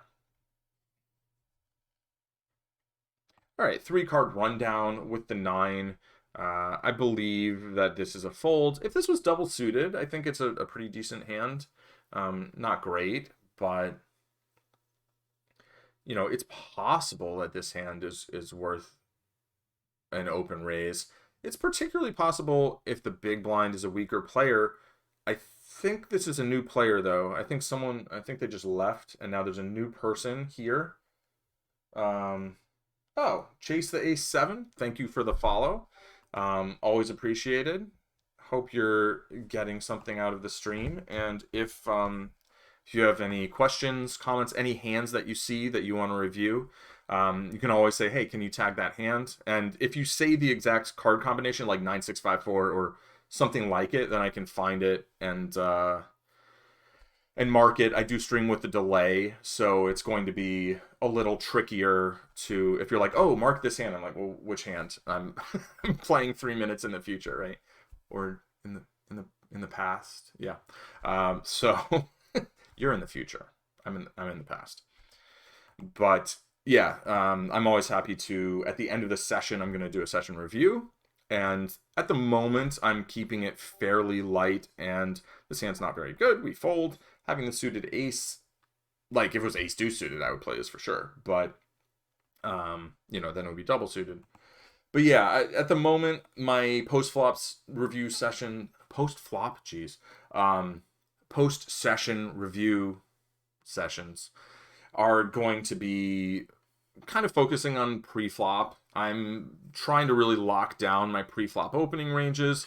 All right, 3-card rundown with the 9. I believe that this is a fold. If this was double suited, I think it's a pretty decent hand. Not great, but, you know, it's possible that this hand is worth an open raise. It's particularly possible if the big blind is a weaker player. I think this is a new player, though. I think they just left, and now there's a new person here. Oh, Chase the Ace-7, thank you for the follow. Always appreciated. Hope you're getting something out of the stream. And if you have any questions, comments, any hands that you see that you want to review, you can always say, hey, can you tag that hand? And if you say the exact card combination, like 9654 or something like it, then I can find it and mark it. I do stream with the delay, so it's going to be a little trickier to, if you're like, oh, mark this hand, I'm like, well, which hand? I'm playing 3 minutes in the future, right? Or in the past, yeah. So you're in the future. I'm in the past. But yeah, I'm always happy to, at the end of the session, I'm going to do a session review. And at the moment, I'm keeping it fairly light, and this hand's not very good. We fold. Having the suited ace, like if it was ace deuce suited, I would play this for sure. But, you know, then it would be double suited. But yeah, at the moment, my post-flops review session, post-session review sessions are going to be kind of focusing on pre-flop. I'm trying to really lock down my pre-flop opening ranges,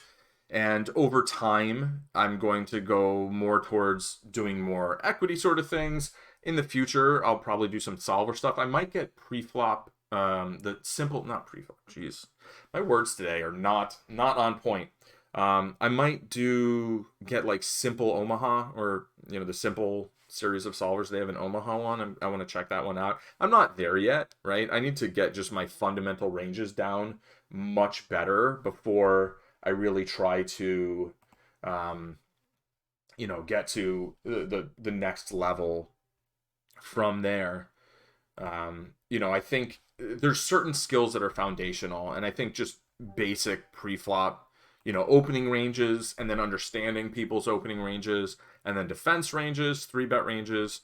and over time I'm going to go more towards doing more equity sort of things. In the future, I'll probably do some solver stuff. I might get pre-flop, the simple, not pre-flop, jeez, my words today are not on point. I might get like simple Omaha, or, you know, the simple series of solvers they have in Omaha one. I want to check that one out. I'm not there yet, right? I need to get just my fundamental ranges down much better before I really try to, get to the next level from there. I think there's certain skills that are foundational, and I think just basic pre-flop, opening ranges, and then understanding people's opening ranges, and then defense ranges, 3-bet ranges.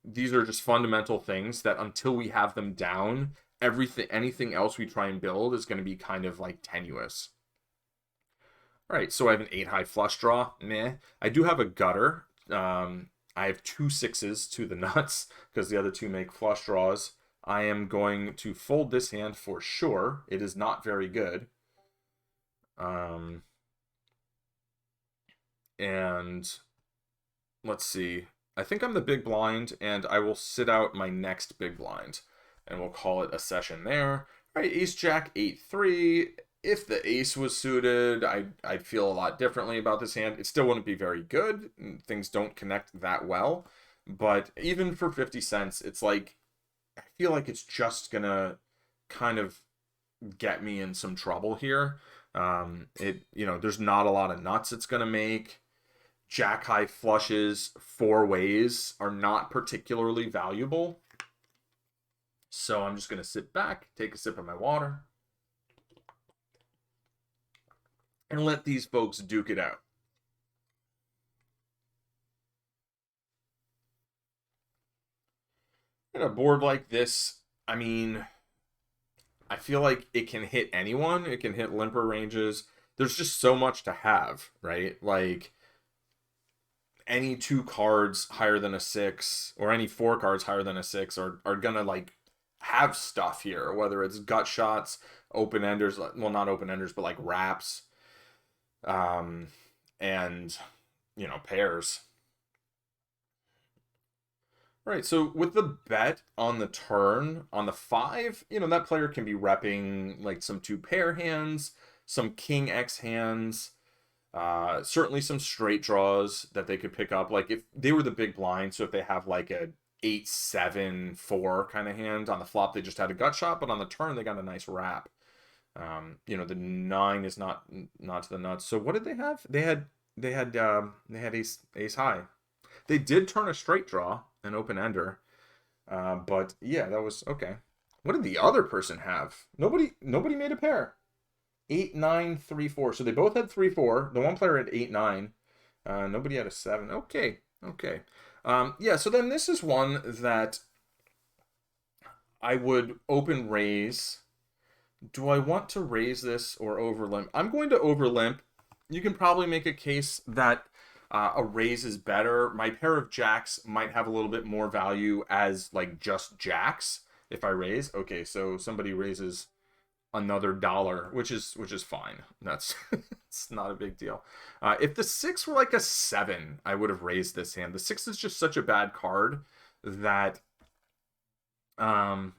These are just fundamental things that until we have them down, anything else we try and build is going to be kind of like tenuous. All right, so I have an 8 high flush draw. Meh. I do have a gutter. I have 2 6s to the nuts because the other 2 make flush draws. I am going to fold this hand for sure. It is not very good. And let's see. I think I'm the big blind, and I will sit out my next big blind, and we'll call it a session there. All right, ace jack 8-3. If the ace was suited, I'd feel a lot differently about this hand. It still wouldn't be very good. Things don't connect that well. But even for 50 cents, it's like, I feel like it's just gonna kind of get me in some trouble here. There's not a lot of nuts it's gonna make. Jack high flushes 4 ways are not particularly valuable. So I'm just gonna sit back, take a sip of my water, and let these folks duke it out. In a board like this, I mean, I feel like it can hit anyone. It can hit limper ranges. There's just so much to have, right? Like, any 2 cards higher than a 6, or any 4 cards higher than a 6 are gonna, like, have stuff here, whether it's gut shots, open-enders, well, not open-enders, but like wraps, and pairs. Right, so with the bet on the turn, on the 5, that player can be repping like some 2 pair hands, some king X hands, certainly some straight draws that they could pick up. Like if they were the big blind, so if they have like a 8-7-4 kind of hand, on the flop they just had a gut shot, but on the turn they got a nice wrap. The 9 is not to the nuts. So what did they have? They had ace high. They did turn a straight draw, an open ender, but yeah, that was okay. What did the other person have? Nobody made a pair. 8-9-3-4. So they both had 3-4. The one player had 8-9. Nobody had a 7. Okay. Yeah. So then this is one that I would open raise. Do I want to raise this or overlimp? I'm going to overlimp. You can probably make a case that a raise is better. My pair of jacks might have a little bit more value as like just jacks if I raise. Okay, so somebody raises another $1, which is fine. That's it's not a big deal. If the 6 were like a 7, I would have raised this hand. The 6 is just such a bad card that and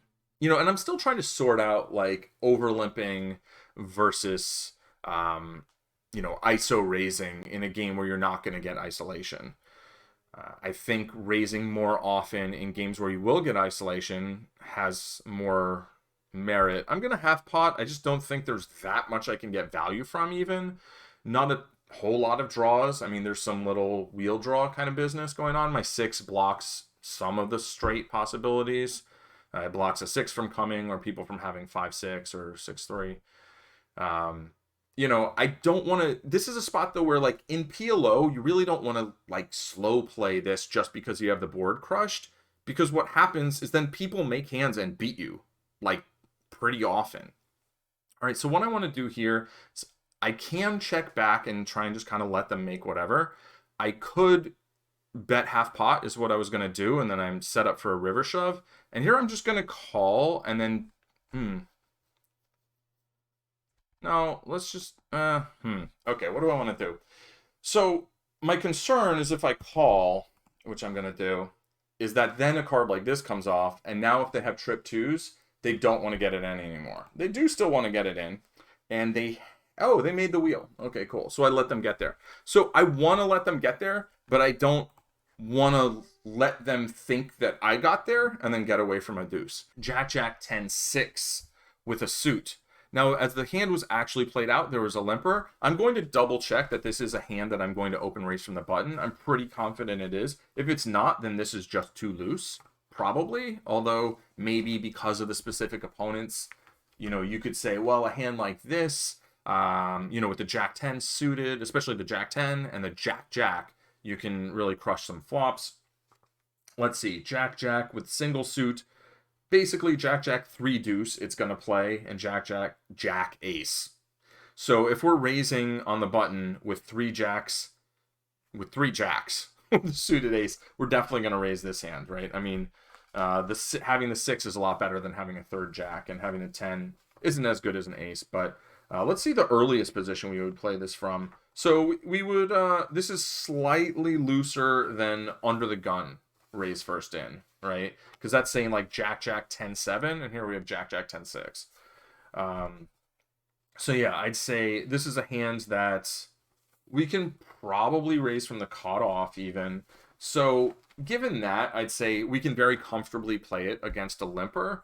I'm still trying to sort out like overlimping versus ISO raising in a game where you're not going to get isolation. I think raising more often in games where you will get isolation has more merit. I'm going to half pot. I just don't think there's that much I can get value from even. Not a whole lot of draws. I mean, there's some little wheel draw kind of business going on. My 6 blocks some of the straight possibilities. It blocks a 6 from coming or people from having 5-6 or 6-3. I don't want to. This is a spot though where like in PLO, you really don't want to like slow play this just because you have the board crushed. Because what happens is then people make hands and beat you like pretty often. All right, so what I want to do here is I can check back and try and just kind of let them make whatever. I could bet half pot is what I was going to do, and then I'm set up for a river shove. And here I'm just going to call, and then, No, let's just, Okay, what do I want to do? So my concern is if I call, which I'm going to do, is that then a card like this comes off, and now if they have trip 2s, they don't want to get it in anymore. They do still want to get it in, and they made the wheel. Okay, cool. So I let them get there. So I want to let them get there, but I don't want to let them think that I got there and then get away from a deuce. Jack, Jack, 10, 6 with a suit. Now, as the hand was actually played out, there was a limper. I'm going to double check that this is a hand that I'm going to open raise from the button. I'm pretty confident it is. If it's not, then this is just too loose, probably. Although, maybe because of the specific opponents, you know, you could say, well, a hand like this, you know, with the Jack 10 suited, especially the Jack 10 and the Jack Jack, you can really crush some flops. Let's see, Jack Jack with single suit. Basically, Jack Jack 3 deuce, it's going to play, and Jack Jack Jack ace. So if we're raising on the button with 3 jacks, with the suited ace, we're definitely going to raise this hand, right? I mean, having the 6 is a lot better than having a 3rd jack, and having a 10 isn't as good as an ace. But let's see the earliest position we would play this from. So we would, this is slightly looser than under the gun raise first in, right? Because that's saying like Jack Jack 10 7, and here we have Jack Jack 10 6. So yeah, I'd say this is a hand that we can probably raise from the cutoff even. So given that, I'd say we can very comfortably play it against a limper.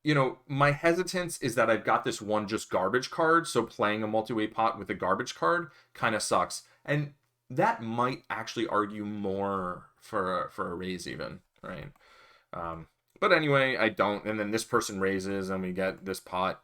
You know, my hesitance is that I've got this one just garbage card, so playing a multi-way pot with a garbage card kind of sucks. And that might actually argue more for a raise even, right? But anyway, I don't. And then this person raises and we get this pot.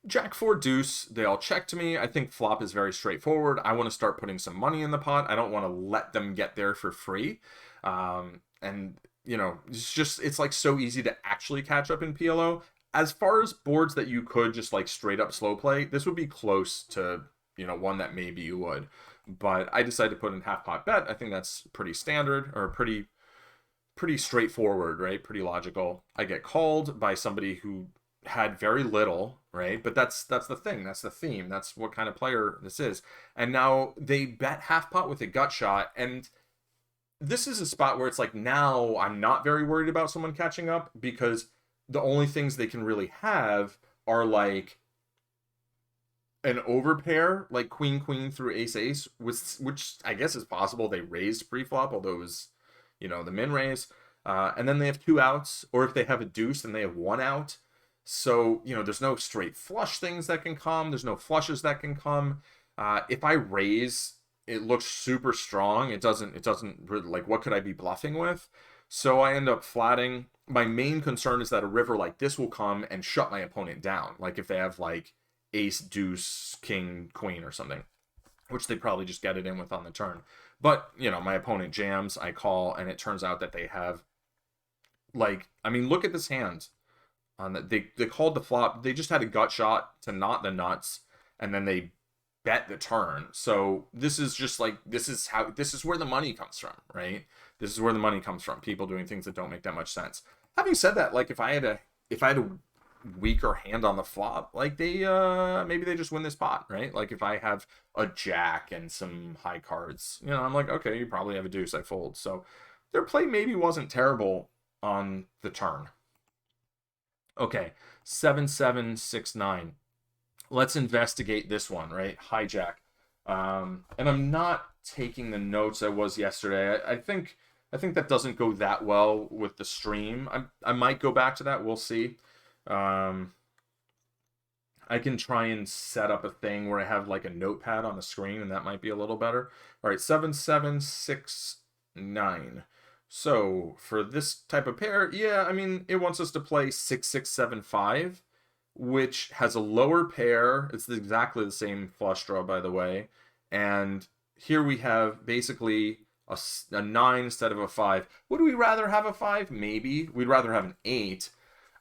Jack 4 deuce, they all check to me. I think flop is very straightforward. I want to start putting some money in the pot. I don't want to let them get there for free. And, you know, it's like so easy to actually catch up in PLO. As far as boards that you could just like straight up slow play, this would be close to, you know, one that maybe you would. But I decided to put in half pot bet. I think that's pretty standard, or pretty straightforward, right? Pretty logical. I get called by somebody who had very little, right? But that's the thing. That's the theme. That's what kind of player this is. And now they bet half pot with a gut shot. And this is a spot where it's like, now I'm not very worried about someone catching up, because the only things they can really have are like an overpair, like queen queen through ace ace, which I guess is possible. They raised pre-flop, although it was, you know, the min raise, and then they have 2 outs, or if they have a deuce, then they have 1 out. So, you know, there's no straight flush things that can come. There's no flushes that can come. If I raise, it looks super strong. It doesn't really, like, what could I be bluffing with? So I end up flatting. My main concern is that a river like this will come and shut my opponent down. Like if they have like ace, deuce, king, queen or something, which they probably just get it in with on the turn. But, you know, my opponent jams, I call, and it turns out that they have, like, I mean, look at this hand. They called the flop. They just had a gut shot to not the nuts, and then they bet the turn. So this is just like, this is where the money comes from, right? This is where the money comes from. People doing things that don't make that much sense. Having said that, like if I had a weaker hand on the flop, like they maybe they just win this pot, right? Like if I have a jack and some high cards, you know, I'm like, okay, you probably have a deuce, I fold. So their play maybe wasn't terrible on the turn. Okay, 7-7-6-9. Let's investigate this one, right? Hijack. And I'm not taking the notes I was yesterday. I think that doesn't go that well with the stream. I might go back to that. We'll see. I can try and set up a thing where I have like a notepad on the screen, and that might be a little better. All right, 7-7-6-9. So for this type of pair, yeah, I mean, it wants us to play 6-6-7-5, which has a lower pair. It's exactly the same flush draw, by the way. And here we have basically a 9 instead of a 5. Would we rather have a 5? Maybe. We'd rather have an 8.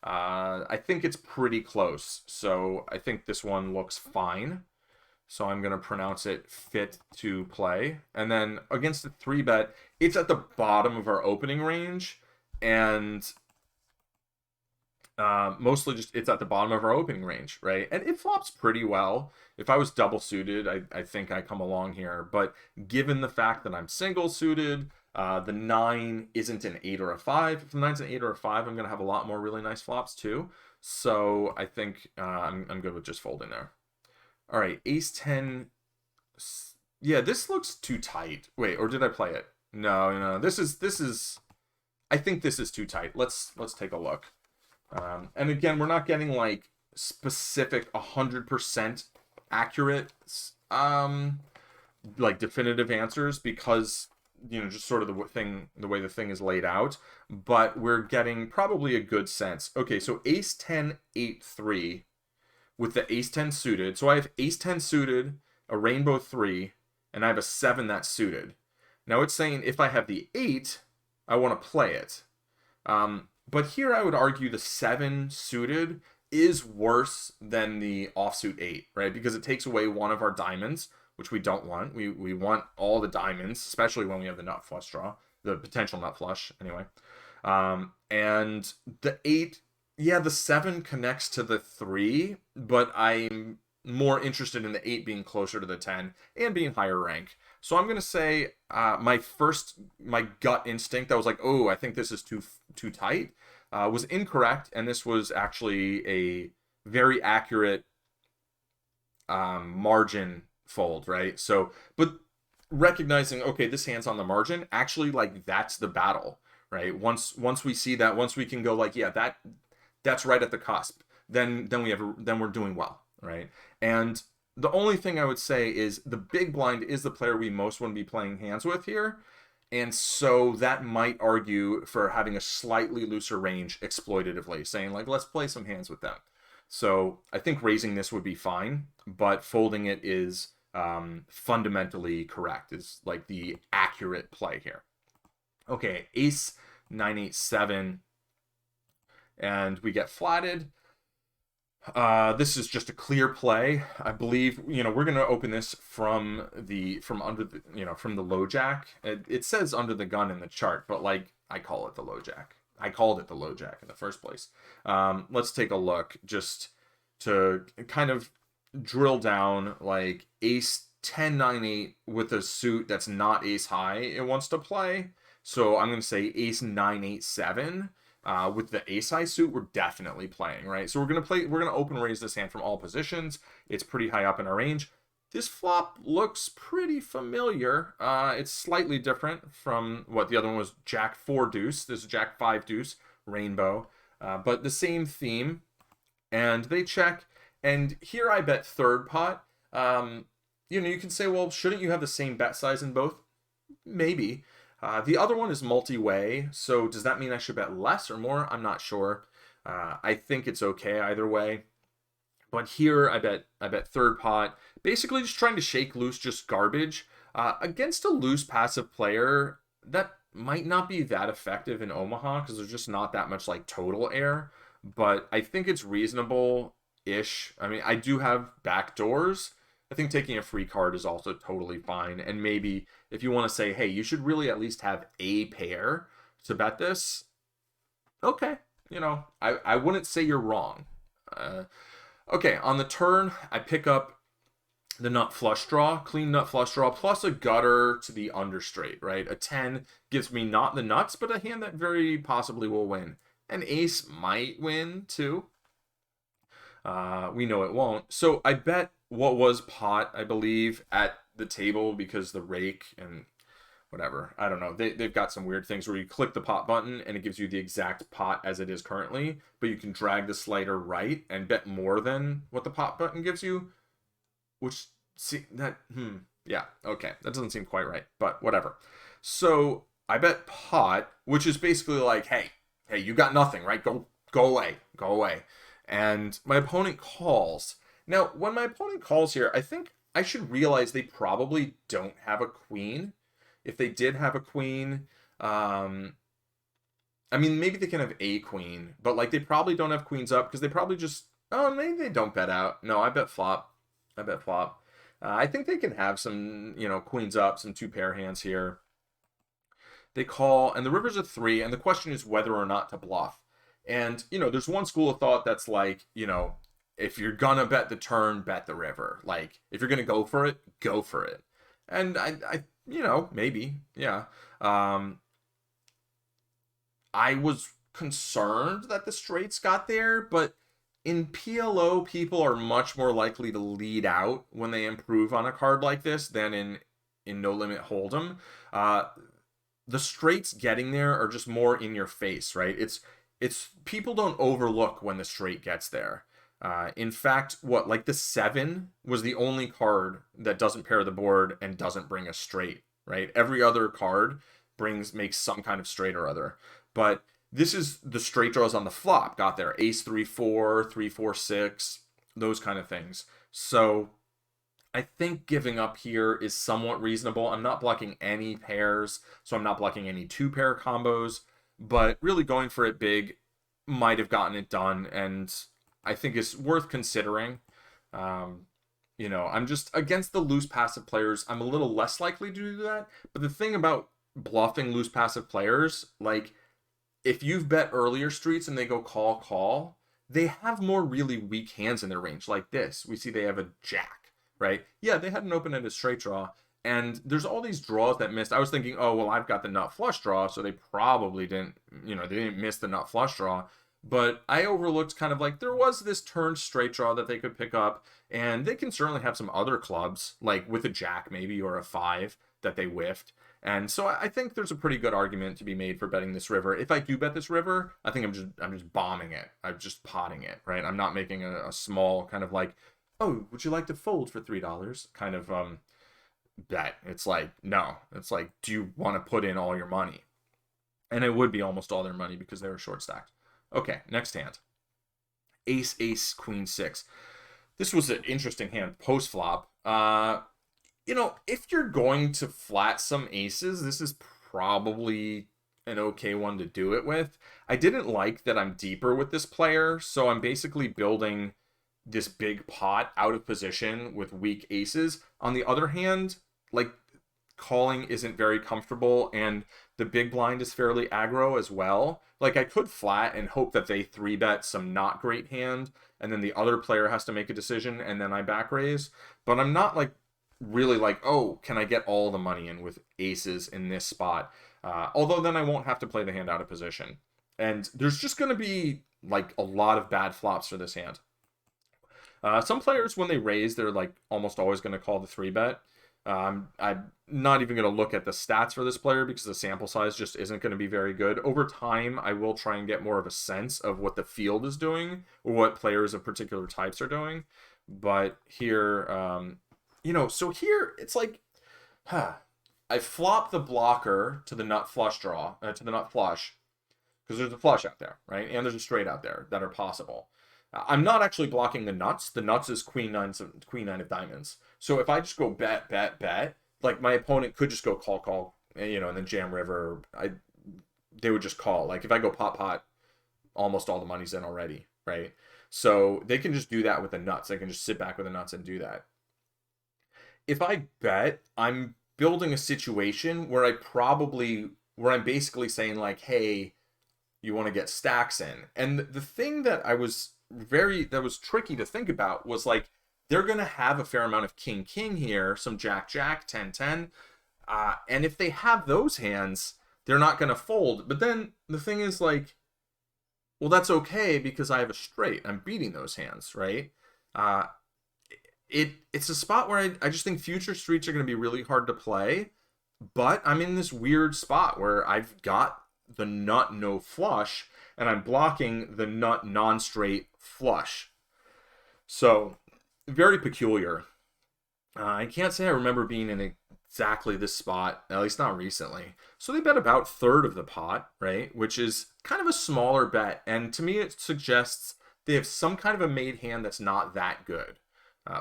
I think it's pretty close. So I think this one looks fine. So I'm going to pronounce it fit to play. And then against the 3-bet, it's at the bottom of our opening range. And mostly just it's at the bottom of our opening range, right? And it flops pretty well. If I was double suited, I think I come along here. But given the fact that I'm single suited, the 9 isn't an 8 or a 5. If the 9's an 8 or a 5, I'm going to have a lot more really nice flops too. So I think I'm good with just folding there. All right, ace 10. Yeah, this looks too tight. Wait, or did I play it? No. This is. I think this is too tight. Let's take a look. And again, we're not getting like specific 100% accurate, like definitive answers because just sort of the way the thing is laid out. But we're getting probably a good sense. Okay, so Ace 10 8 3 with the Ace 10 suited. So I have Ace 10 suited, a Rainbow 3, and I have a 7 that's suited. Now it's saying if I have the 8, I want to play it. But here I would argue the 7 suited is worse than the offsuit 8, right? Because it takes away one of our diamonds, which we don't want. We want all the diamonds, especially when we have the nut flush draw, the potential nut flush, anyway. And the 8, yeah, the 7 connects to the 3, but I'm more interested in the 8 being closer to the 10 and being higher rank. So I'm going to say my gut instinct that was like, oh, I think this is too tight, was incorrect. And this was actually a very accurate margin fold, right? So, but recognizing, okay, this hand's on the margin, actually, like, that's the battle, right? Once we see that, once we can go like, yeah, that's right at the cusp, then we're doing well, right? And the only thing I would say is the big blind is the player we most want to be playing hands with here. And so that might argue for having a slightly looser range exploitatively, saying like, let's play some hands with them. So I think raising this would be fine, but folding it is fundamentally correct, is like the accurate play here. Okay, Ace 9 8 7, and we get flatted. This is just a clear play. I believe, we're going to open this from under the, from the low jack. It says under the gun in the chart, but like, I call it the low jack. I called it the low jack in the first place. Let's take a look just to kind of drill down, like Ace 10 9 8 with a suit that's not ace high it wants to play. So I'm going to say Ace 9 8 7. With the ace high suit, we're definitely playing, right? So we're gonna open raise this hand from all positions. It's pretty high up in our range. This flop looks pretty familiar. It's slightly different from what the other one was, Jack 4 deuce. This is Jack 5 deuce, rainbow, but the same theme. And they check. And here I bet third pot. You can say, well, shouldn't you have the same bet size in both? Maybe. The other one is multi-way, so does that mean I should bet less or more? I'm not sure. I think it's okay either way. But here I bet third pot, basically just trying to shake loose just garbage. Against a loose passive player, that might not be that effective in Omaha because there's just not that much like total air. But I think it's reasonable-ish. I mean, I do have backdoors. I think taking a free card is also totally fine. And maybe if you want to say, hey, you should really at least have a pair to bet this, okay. I wouldn't say you're wrong. Okay, on the turn, I pick up the nut flush draw, clean nut flush draw, plus a gutter to the understraight, right? A 10 gives me not the nuts, but a hand that very possibly will win. An ace might win too. We know it won't. So I bet what was pot, I believe, at the table because the rake and whatever. I don't know. They've got some weird things where you click the pot button and it gives you the exact pot as it is currently, but you can drag the slider right and bet more than what the pot button gives you, which, yeah, okay. That doesn't seem quite right, but whatever. So I bet pot, which is basically like, hey, you got nothing, right? Go away. And my opponent calls. Now, when my opponent calls here, I think I should realize they probably don't have a queen. If they did have a queen, I mean, maybe they can have a queen, but like they probably don't have queens up because they probably just, maybe they don't bet out. No, I bet flop. I think they can have some, queens up, some 2-pair hands here. They call, and the river's a 3, and the question is whether or not to bluff. And, there's one school of thought that's like, if you're gonna bet the turn, bet the river. Like, if you're gonna go for it, go for it. And I maybe, yeah. I was concerned that the straights got there, but in PLO, people are much more likely to lead out when they improve on a card like this than in No Limit Hold'em. the straights getting there are just more in your face, right? It's people don't overlook when the straight gets there. In fact, like the 7 was the only card that doesn't pair the board and doesn't bring a straight, right? Every other card makes some kind of straight or other. But this is the straight draws on the flop got there. Ace 3-4, 3-4-6, those kind of things. So I think giving up here is somewhat reasonable. I'm not blocking any pairs, so I'm not blocking any 2-pair combos, but really going for it big might have gotten it done, and I think it's worth considering. I'm just against the loose passive players. I'm a little less likely to do that, but the thing about bluffing loose passive players, like if you've bet earlier streets and they go call, call, they have more really weak hands in their range like this. We see they have a jack, right? Yeah, they had an open-ended straight draw, and there's all these draws that missed. I was thinking, oh, well, I've got the nut flush draw, so they probably didn't, they didn't miss the nut flush draw. But I overlooked kind of like there was this turn straight draw that they could pick up, and they can certainly have some other clubs, like with a jack maybe or a 5 that they whiffed. And so I think there's a pretty good argument to be made for betting this river. If I do bet this river, I think I'm just bombing it. I'm just potting it, right? I'm not making a small kind of like, oh, would you like to fold for $3 kind of bet. It's like, no. It's like, do you want to put in all your money? And it would be almost all their money because they were short stacked. Okay, next hand. Ace, ace, queen, 6. This was an interesting hand post flop. If you're going to flat some aces, this is probably an okay one to do it with. I didn't like that I'm deeper with this player, so I'm basically building this big pot out of position with weak aces. On the other hand, like calling isn't very comfortable, and the big blind is fairly aggro as well. Like I could flat and hope that they 3-bet some not great hand, and then the other player has to make a decision, and then I back raise. But I'm not like really like, oh, can I get all the money in with aces in this spot? Although then I won't have to play the hand out of position. And there's just going to be like a lot of bad flops for this hand. Some players, when they raise, they're like almost always going to call the 3-bet. I'm not even going to look at the stats for this player because the sample size just isn't going to be very good. Over time, I will try and get more of a sense of what the field is doing or what players of particular types are doing. But here, so here it's like, I flop the blocker to the nut flush draw, to the nut flush, because there's a flush out there, right? And there's a straight out there that are possible. I'm not actually blocking the nuts. The nuts is queen 9 of diamonds. So if I just go bet, like my opponent could just go call, and then jam river. They would just call. Like if I go pot, almost all the money's in already, right? So they can just do that with the nuts. They can just sit back with the nuts and do that. If I bet, I'm building a situation where I'm basically saying like, hey, you want to get stacks in. And the thing that was tricky to think about was like, they're going to have a fair amount of king here, some jack 10. And if they have those hands, they're not going to fold. But then the thing is like, well, that's okay because I have a straight. I'm beating those hands, right? It's a spot where I just think future streets are going to be really hard to play. But I'm in this weird spot where I've got the nut no flush and I'm blocking the nut non-straight flush. So very peculiar. I can't say I remember being in exactly this spot, at least not recently. So they bet about third of the pot, right? Which is kind of a smaller bet. And to me, it suggests they have some kind of a made hand that's not that good.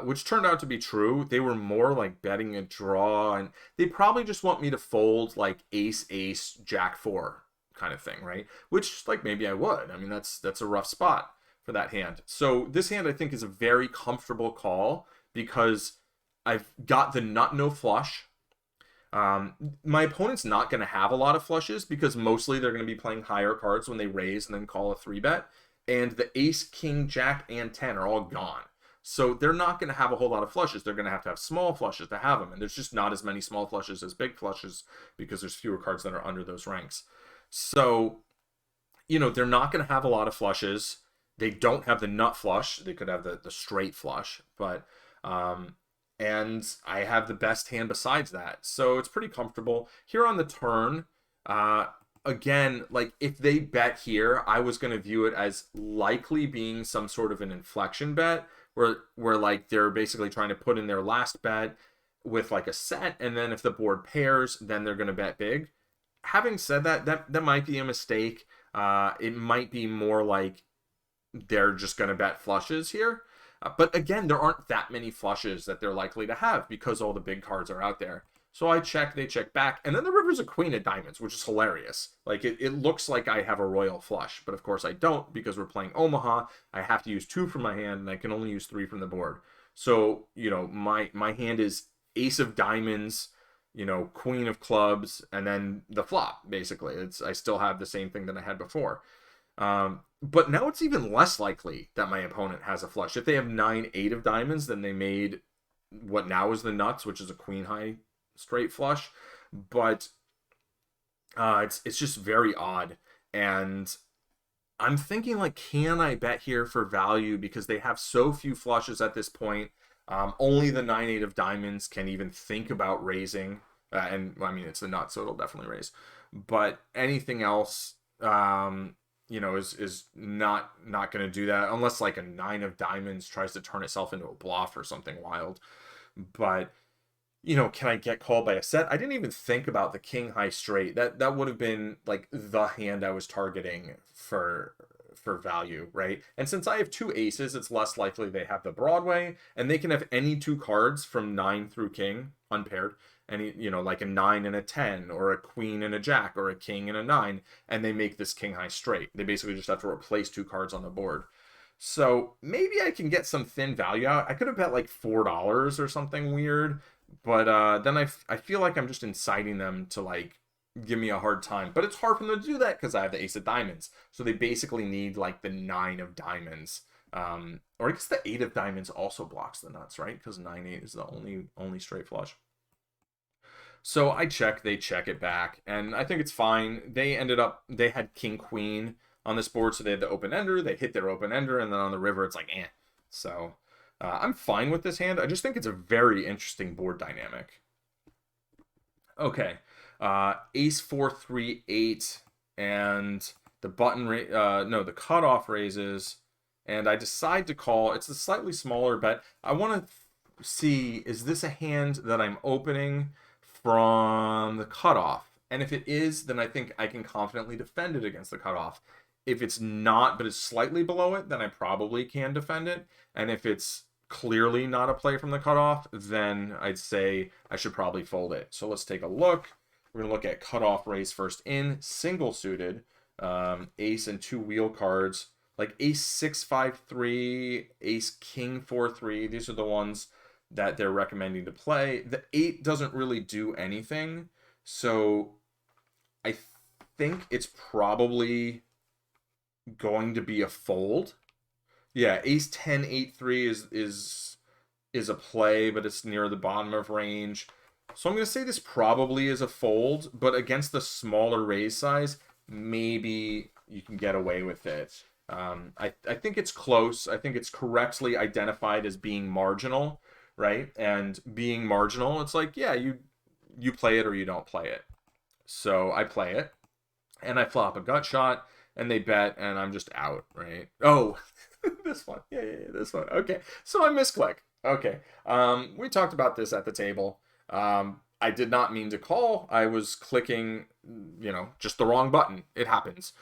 Which turned out to be true. They were more like betting a draw, and they probably just want me to fold like ace, jack 4 kind of thing, right? Which like maybe I would. I mean, that's a rough spot for that hand. So this hand I think is a very comfortable call because I've got the nut no flush. My opponent's not going to have a lot of flushes because mostly they're going to be playing higher cards when they raise and then call a 3-bet. And the ace, king, jack, and 10 are all gone. So they're not going to have a whole lot of flushes. They're going to have small flushes to have them. And there's just not as many small flushes as big flushes because there's fewer cards that are under those ranks. So, they're not going to have a lot of flushes. They don't have the nut flush. They could have the straight flush. But, and I have the best hand besides that. So it's pretty comfortable. Here on the turn, Uh, Again, like if they bet here, I was going to view it as likely being some sort of an inflection bet where like they're basically trying to put in their last bet with like a set, and then if the board pairs, then they're going to bet big. Having said that, that might be a mistake. It might be more like they're just going to bet flushes here. But again, there aren't that many flushes that they're likely to have because all the big cards are out there. So I check, they check back, and then the river's a queen of diamonds, which is hilarious. Like, it looks like I have a royal flush, but of course I don't, because we're playing Omaha. I have to use 2 from my hand, and I can only use 3 from the board. So, you know, my hand is ace of diamonds, you know, queen of clubs, and then the flop, basically. I still have the same thing that I had before. But now it's even less likely that my opponent has a flush. If they have 9-8 of diamonds, then they made what now is the nuts, which is a queen high straight flush. But it's just very odd. And I'm thinking, like, can I bet here for value because they have so few flushes at this point? Only the 9-8 of diamonds can even think about raising. And I mean, it's the nuts, so it'll definitely raise. But anything else, you know, is not going to do that unless like a 9 of diamonds tries to turn itself into a bluff or something wild. But, you know, can I get called by a set? I didn't even think about the king high straight. That would have been like the hand I was targeting for value, right? And since I have 2 aces, it's less likely they have the Broadway, and they can have any 2 cards from 9 through king unpaired. Any, you know, like a 9 and a 10, or a queen and a jack, or a king and a 9, and they make this king high straight. They basically just have to replace 2 cards on the board. So maybe I can get some thin value out. I could have bet like $4 or something weird, but then I feel like I'm just inciting them to like give me a hard time. But it's hard for them to do that because I have the ace of diamonds. So they basically need like the 9 of diamonds. Or I guess the 8 of diamonds also blocks the nuts, right? Because 9-8 is the only straight flush. So I check, they check it back, and I think it's fine. They had king queen on this board, so they had the open ender. They hit their open ender, and then on the river, it's like, eh. So I'm fine with this hand. I just think it's a very interesting board dynamic. Okay, ace 4-3-8, and the the cutoff raises, and I decide to call. It's a slightly smaller bet. I want to see, is this a hand that I'm opening from the cutoff? And if it is, then I think I can confidently defend it against the cutoff. If it's not, but it's slightly below it, then I probably can defend it. And if it's clearly not a play from the cutoff, then I'd say I should probably fold it. So let's take a look. We're going to look at cutoff raise first in, single suited, ace and 2 wheel cards, like ace 6-5-3, ace king 4-3. These are the ones that they're recommending to play. The 8 doesn't really do anything, so I think it's probably going to be a fold. Yeah, ace 10-8-3 is a play, but it's near the bottom of range. So I'm going to say this probably is a fold, but against the smaller raise size, maybe you can get away with it. I think it's close. I think it's correctly identified as being marginal, right? And being marginal, it's like, yeah, you play it or you don't play it. So I play it, and I flop a gut shot, and they bet, and I'm just out, right? Oh, this one. Yeah, this one. Okay, so I misclick. Okay, we talked about this at the table. I did not mean to call. I was clicking, you know, just the wrong button. It happens.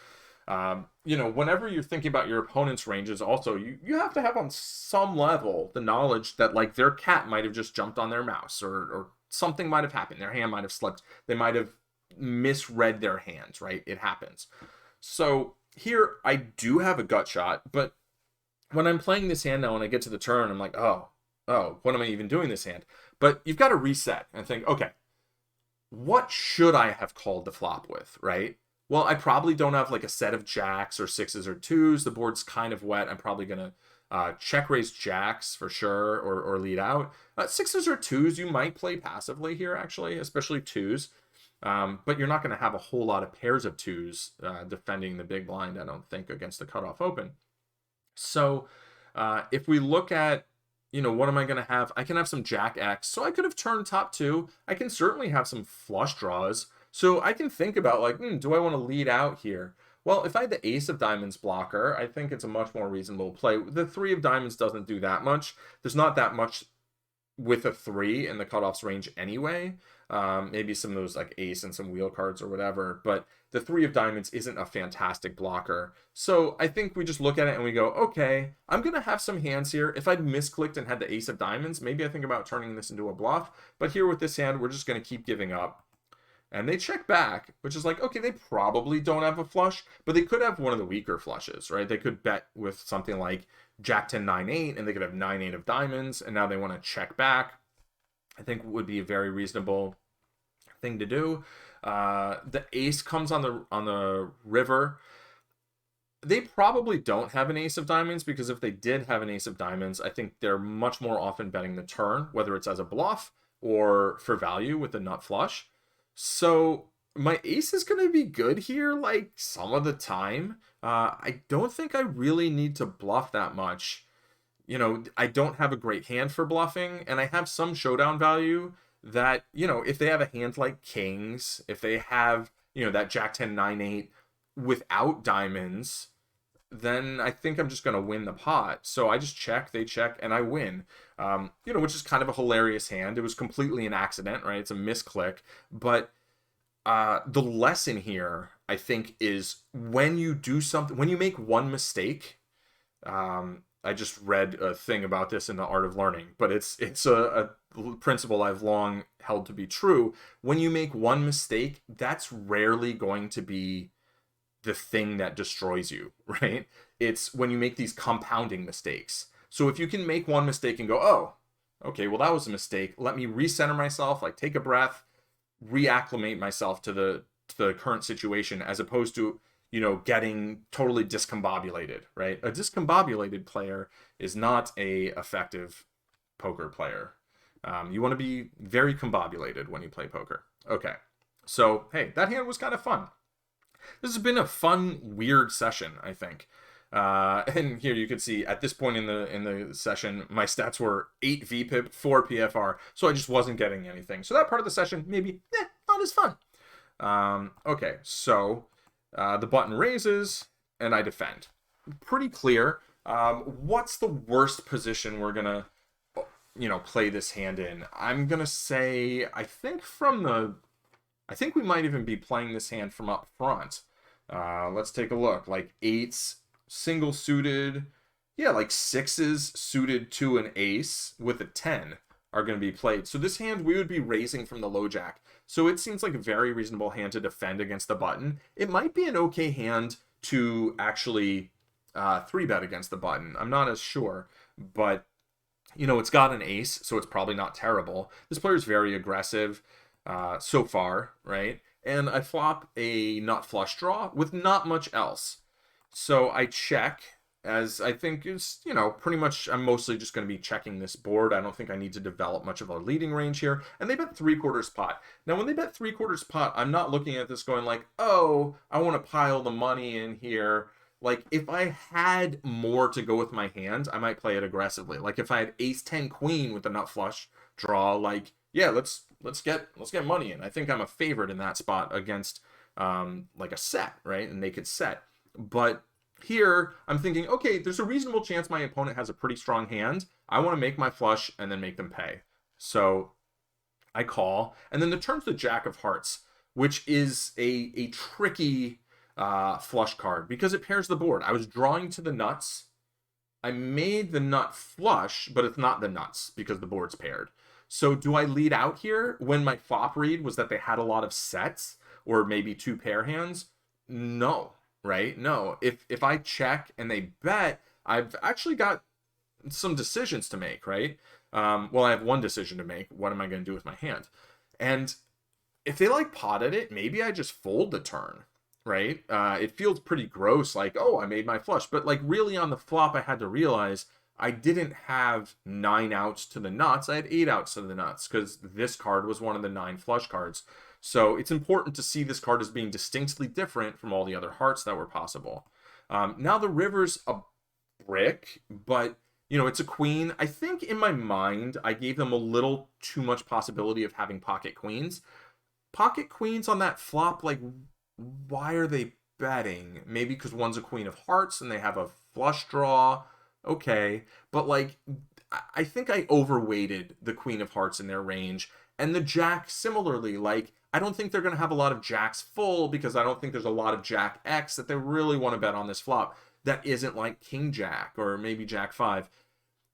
You know, whenever you're thinking about your opponent's ranges, also, you have to have on some level the knowledge that, like, their cat might have just jumped on their mouse, or something might have happened. Their hand might have slipped. They might have misread their hands, right? It happens. So here I do have a gut shot, but when I'm playing this hand now and I get to the turn, I'm like, oh, what am I even doing this hand? But you've got to reset and think, okay, what should I have called the flop with, right? Well, I probably don't have like a set of jacks or 6s or 2s. The board's kind of wet. I'm probably going to check raise jacks for sure, or lead out. 6s or 2s, you might play passively here, actually, especially 2s. But you're not going to have a whole lot of pairs of 2s defending the big blind, I don't think, against the cutoff open. So if we look at, you know, what am I going to have? I can have some jack X. So I could have turned top 2. I can certainly have some flush draws. So I can think about like, do I want to lead out here? Well, if I had the ace of diamonds blocker, I think it's a much more reasonable play. The three of diamonds doesn't do that much. There's not that much with a three in the cutoffs range anyway. Maybe some of those like ace and some wheel cards or whatever, but the three of diamonds isn't a fantastic blocker. So I think we just look at it and we go, okay, I'm going to have some hands here. If I'd misclicked and had the ace of diamonds, maybe I think about turning this into a bluff. But here with this hand, we're just going to keep giving up. And they check back, which is like, okay, they probably don't have a flush, but they could have one of the weaker flushes, right? They could bet with something like Jack 10, 9, 8, and they could have 9, 8 of diamonds, and now they want to check back. I think would be a very reasonable thing to do. The ace comes on the river. They probably don't have an ace of diamonds, because if they did have an ace of diamonds, I think they're much more often betting the turn, whether it's as a bluff or for value with the nut flush. So my ace is going to be good here, like some of the time. I don't think I really need to bluff that much. You know, I don't have a great hand for bluffing, and I have some showdown value that, you know, if they have a hand like kings, if they have, you know, that Jack 10, 9, 8 without diamonds, then I think I'm just going to win the pot. So I just check, they check, and I win. You know, which is kind of a hilarious hand. It was completely an accident, right? It's a misclick. But the lesson here, I think, is when you do something, when you make one mistake, I just read a thing about this in The Art of Learning, but it's a principle I've long held to be true. When you make one mistake, that's rarely going to be the thing that destroys you, right? It's when you make these compounding mistakes. So if you can make one mistake and go, oh, okay, well, that was a mistake. Let me recenter myself, like take a breath, reacclimate myself to the current situation, as opposed to, you know, getting totally discombobulated, right? A discombobulated player is not a effective poker player. You want to be very combobulated when you play poker. Okay, so hey, that hand was kind of fun. This has been a fun, weird session, I think. And here you can see at this point in the session, my stats were 8 VPIP, 4 PFR, so I just wasn't getting anything. So that part of the session, maybe not as fun. Okay, so the button raises, and I defend. Pretty clear. What's the worst position we're gonna, you know, play this hand in? I'm gonna say, I think we might even be playing this hand from up front. Let's take a look. Like eights, single suited, yeah, like sixes suited to an ace with a 10 are going to be played. So this hand we would be raising from the low jack. So it seems like a very reasonable hand to defend against the button. It might be an okay hand to actually 3-bet against the button. I'm not as sure, but you know, it's got an ace, so it's probably not terrible. This player's very aggressive so far, right? And I flop a nut flush draw with not much else. So I check, as I think is, you know, pretty much I'm mostly just going to be checking this board. I don't think I need to develop much of a leading range here. And they bet 3/4 pot. Now, when they bet 3/4 pot, I'm not looking at this going like, oh, I want to pile the money in here. Like, if I had more to go with my hand, I might play it aggressively. Like, if I had ace 10 queen with a nut flush draw, like, yeah, let's get money in. I think I'm a favorite in that spot against like a set, right? A naked set. But here I'm thinking, okay, there's a reasonable chance my opponent has a pretty strong hand. I want to make my flush and then make them pay. So I call, and then the turn's the Jack of Hearts, which is a tricky flush card because it pairs the board. I was drawing to the nuts. I made the nut flush, but it's not the nuts because the board's paired. So do I lead out here when my flop read was that they had a lot of sets or maybe 2 pair hands? No, right? No. If I check and they bet, I've actually got some decisions to make, right? Well, I have one decision to make. What am I going to do with my hand? And if they like potted it, maybe I just fold the turn, right? It feels pretty gross, like, oh, I made my flush. But like really on the flop, I had to realize I didn't have 9 outs to the nuts. I had 8 outs to the nuts because this card was one of the 9 flush cards. So it's important to see this card as being distinctly different from all the other hearts that were possible. Now the river's a brick, but you know, it's a queen. I think in my mind, I gave them a little too much possibility of having pocket queens. pocket queens on that flop, like, why are they betting? Maybe because one's a queen of hearts and they have a flush draw. Okay. But, like, I think I overweighted the queen of hearts in their range. And the jack, similarly, like, I don't think they're going to have a lot of jacks full because I don't think there's a lot of jack X that they really want to bet on this flop that isn't like king jack or maybe jack 5.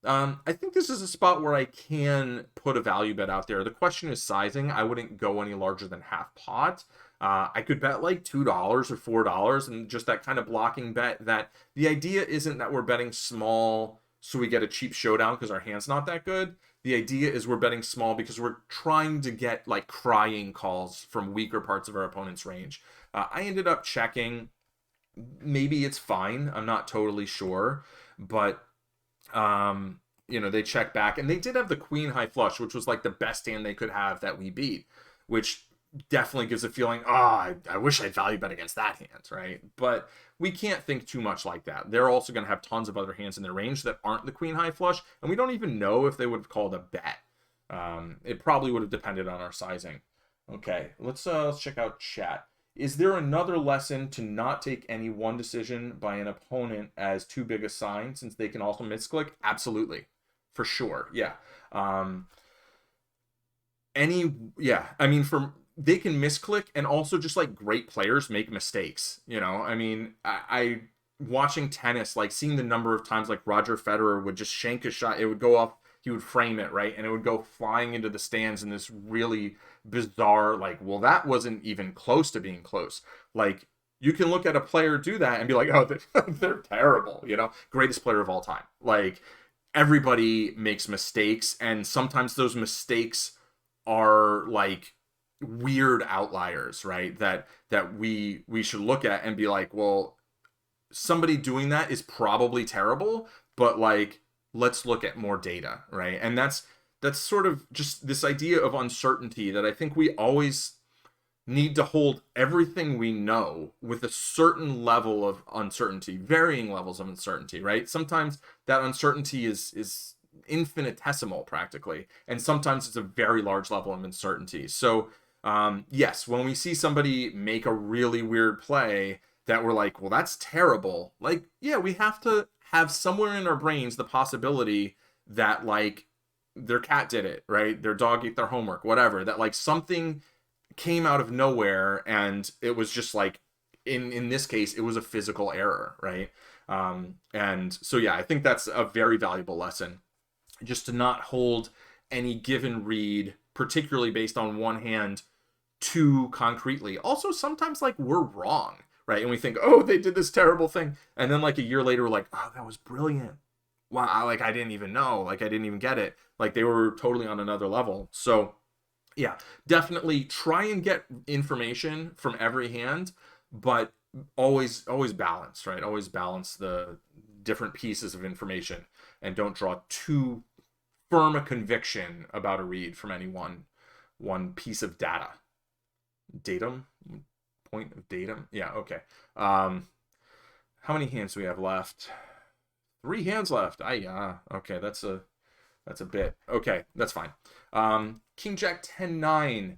I think this is a spot where I can put a value bet out there. The question is sizing. I wouldn't go any larger than half pot. I could bet like $2 or $4 and just that kind of blocking bet. That the idea isn't that we're betting small so we get a cheap showdown because our hand's not that good. The idea is we're betting small because we're trying to get like crying calls from weaker parts of our opponent's range. I ended up checking. Maybe it's fine. I'm not totally sure, but you know, they check back and they did have the queen high flush, which was like the best hand they could have that we beat, which definitely gives a feeling, I wish I'd value bet against that hand, right? But we can't think too much like that. They're also going to have tons of other hands in their range that aren't the queen high flush, and we don't even know if they would have called a bet. It probably would have depended on our sizing. Okay, let's check out chat. Is there another lesson to not take any one decision by an opponent as too big a sign since they can also misclick? Absolutely. For sure. Yeah. I mean, they can misclick, and also just like great players make mistakes. You know, I mean, I watching tennis, like seeing the number of times like Roger Federer would just shank a shot, it would go off, he would frame it, right, and it would go flying into the stands in this really bizarre, like, well, that wasn't even close to being close. Like, you can look at a player do that and be like, oh, they're terrible, you know, greatest player of all time. Like, everybody makes mistakes, and sometimes those mistakes are like weird outliers, right? That we should look at and be like, well, somebody doing that is probably terrible, but like, let's look at more data, right? And that's sort of just this idea of uncertainty that I think we always need to hold everything we know with a certain level of uncertainty, varying levels of uncertainty, right? Sometimes that uncertainty is infinitesimal practically, and sometimes it's a very large level of uncertainty. So yes, when we see somebody make a really weird play that we're like, well, that's terrible, like, yeah, we have to have somewhere in our brains the possibility that like their cat did it, right? Their dog ate their homework, whatever, that like something came out of nowhere and it was just like, in this case, it was a physical error, right? And so, yeah, I think that's a very valuable lesson, just to not hold any given read, particularly based on one hand, too concretely. Also, sometimes like we're wrong, right? And we think, oh, they did this terrible thing. And then like a year later, we're like, oh, that was brilliant. Wow, like I didn't even know, like I didn't even get it. Like they were totally on another level. So yeah, definitely try and get information from every hand, but always balance, right? Always balance the different pieces of information and don't draw too firm a conviction about a read from any one piece of data. Datum? Point of datum? Yeah, okay. How many hands do we have left? 3 hands left. Okay, that's a bit. Okay, that's fine. King Jack 10-9.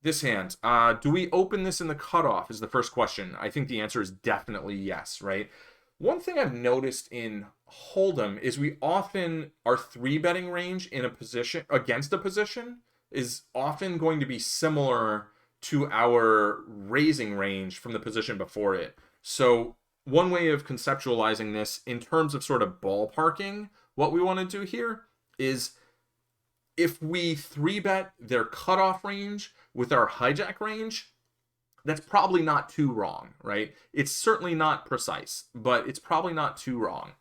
This hand. Do we open this in the cutoff is the first question. I think the answer is definitely yes, right? One thing I've noticed in Hold'em is we often, our 3-betting range in a position, against a position, is often going to be similar to our raising range from the position before it. So one way of conceptualizing this in terms of sort of ballparking what we want to do here is if we 3-bet their cutoff range with our hijack range, that's probably not too wrong, right? It's certainly not precise, but it's probably not too wrong.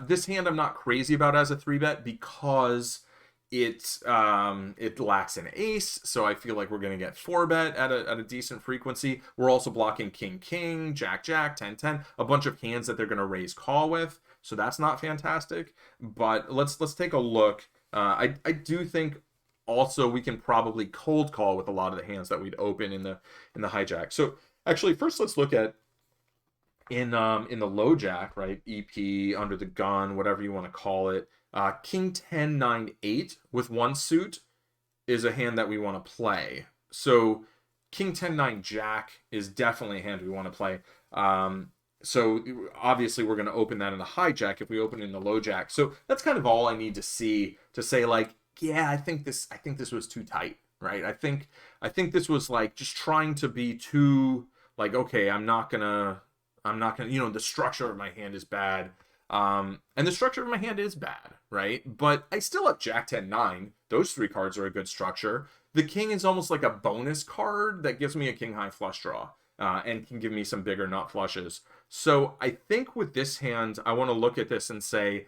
This hand I'm not crazy about as a 3-bet because it lacks an ace, so I feel like we're going to get 4-bet at a decent frequency. We're also blocking king, jack, 10-10, a bunch of hands that they're going to raise call with, so that's not fantastic. But let's take a look. I do think also we can probably cold call with a lot of the hands that we'd open in the hijack. So actually, first let's look at in the low jack, right? EP, under the gun, whatever you want to call it. King 10-9-8 with one suit is a hand that we want to play. So King 10-9 Jack is definitely a hand we want to play. So obviously we're going to open that in the hijack if we open it in the low jack. So that's kind of all I need to see to say, like, yeah, I think this was too tight, right? I think this was like just trying to be too like, okay, I'm not gonna, the structure of my hand is bad. And the structure of my hand is bad, right? But I still have Jack 10-9. Those 3 cards are a good structure. The king is almost like a bonus card that gives me a king high flush draw, and can give me some bigger nut flushes. So I think with this hand, I want to look at this and say,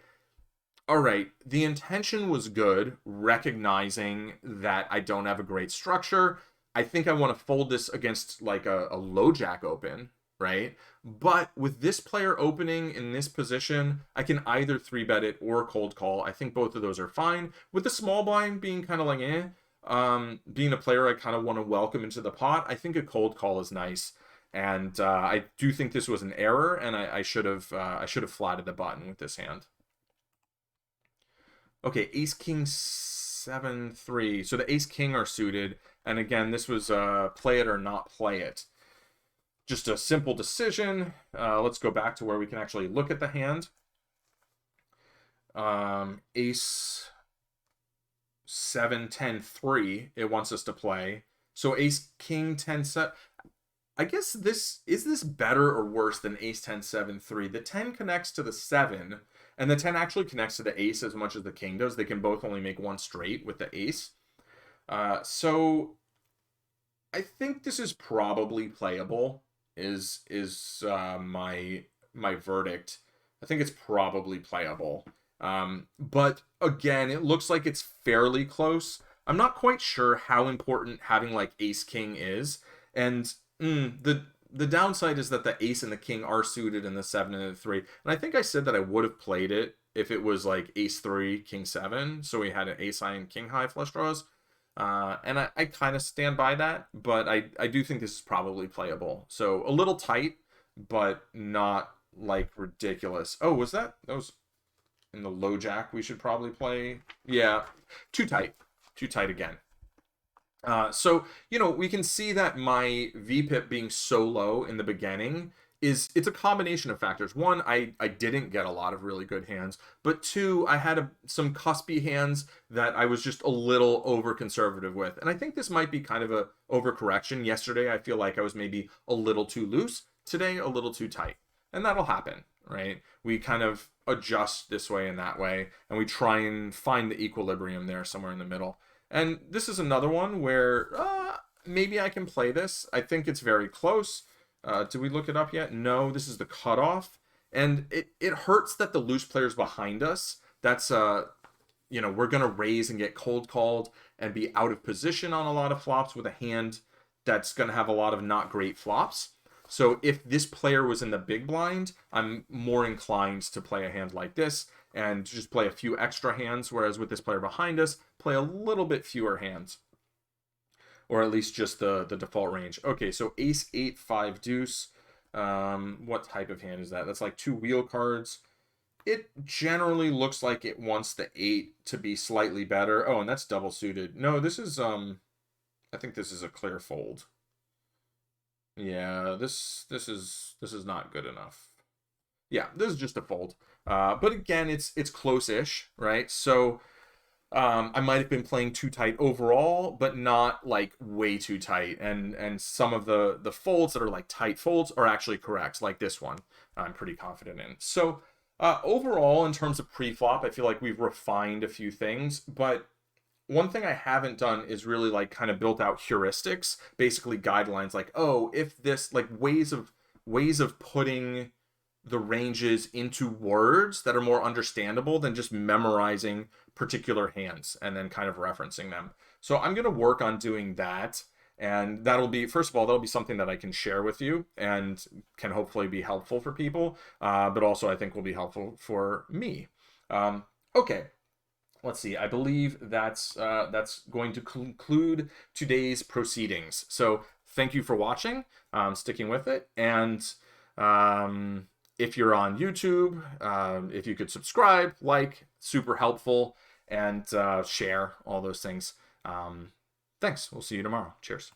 all right, the intention was good, recognizing that I don't have a great structure. I think I want to fold this against like a low jack open, right? But with this player opening in this position, I can either 3-bet it or cold call. I think both of those are fine. With the small blind being kind of like, being a player I kind of want to welcome into the pot, I think a cold call is nice. And I do think this was an error, and I should have flatted the button with this hand. Okay, Ace King 7-3. So the Ace King are suited, and again, this was play it or not play it. Just a simple decision. Let's go back to where we can actually look at the hand. Ace 7-10-3. It wants us to play. So Ace King 10-7. I guess is this better or worse than Ace 10-7-3? The 10 connects to the 7, and the 10 actually connects to the ace as much as the king does. They can both only make one straight with the ace. So I think this is probably playable. Is my verdict. I think it's probably playable. But again, it looks like it's fairly close. I'm not quite sure how important having like ace king is, and the downside is that the ace and the king are suited in the 7 and the 3. And I think I said that I would have played it if it was like ace 3, king 7. So we had an ace high and king high flush draws. And I kind of stand by that. But I do think this is probably playable. So a little tight, but not like ridiculous. Oh, was that was in the low jack we should probably play? Yeah, too tight. Too tight again. So, we can see that my VPIP being so low in the beginning it's a combination of factors. One, I didn't get a lot of really good hands, but 2, I had some cuspy hands that I was just a little over conservative with. And I think this might be kind of a overcorrection. Yesterday, I feel like I was maybe a little too loose. Today, a little too tight. And that'll happen, right? We kind of adjust this way and that way, and we try and find the equilibrium there somewhere in the middle. And this is another one where maybe I can play this. I think it's very close. Did we look it up yet? No, this is the cutoff. And it hurts that the loose player's behind us. That's, we're going to raise and get cold called and be out of position on a lot of flops with a hand that's going to have a lot of not great flops. So if this player was in the big blind, I'm more inclined to play a hand like this and just play a few extra hands, whereas with this player behind us, play a little bit fewer hands. Or at least just the default range. Okay, so ace 8, 5 deuce. What type of hand is that? That's like 2 wheel cards. It generally looks like it wants the 8 to be slightly better. Oh, and that's double suited. No, this is, I think this is a clear fold. Yeah, this is not good enough. Yeah, this is just a fold. But again, it's close-ish, right? So I might have been playing too tight overall, but not like way too tight. And some of the folds that are like tight folds are actually correct, like this one. I'm pretty confident in. So overall, in terms of pre-flop, I feel like we've refined a few things, but one thing I haven't done is really like kind of built out heuristics, basically guidelines like, oh, if this, like ways of putting the ranges into words that are more understandable than just memorizing particular hands and then kind of referencing them. So I'm going to work on doing that. And that'll be, first of all, that'll be something that I can share with you and can hopefully be helpful for people. But also I think will be helpful for me. Okay. Let's see. I believe that's going to conclude today's proceedings. So thank you for watching, sticking with it. And if you're on YouTube, if you could subscribe, like, super helpful, and share all those things. Thanks. We'll see you tomorrow. Cheers.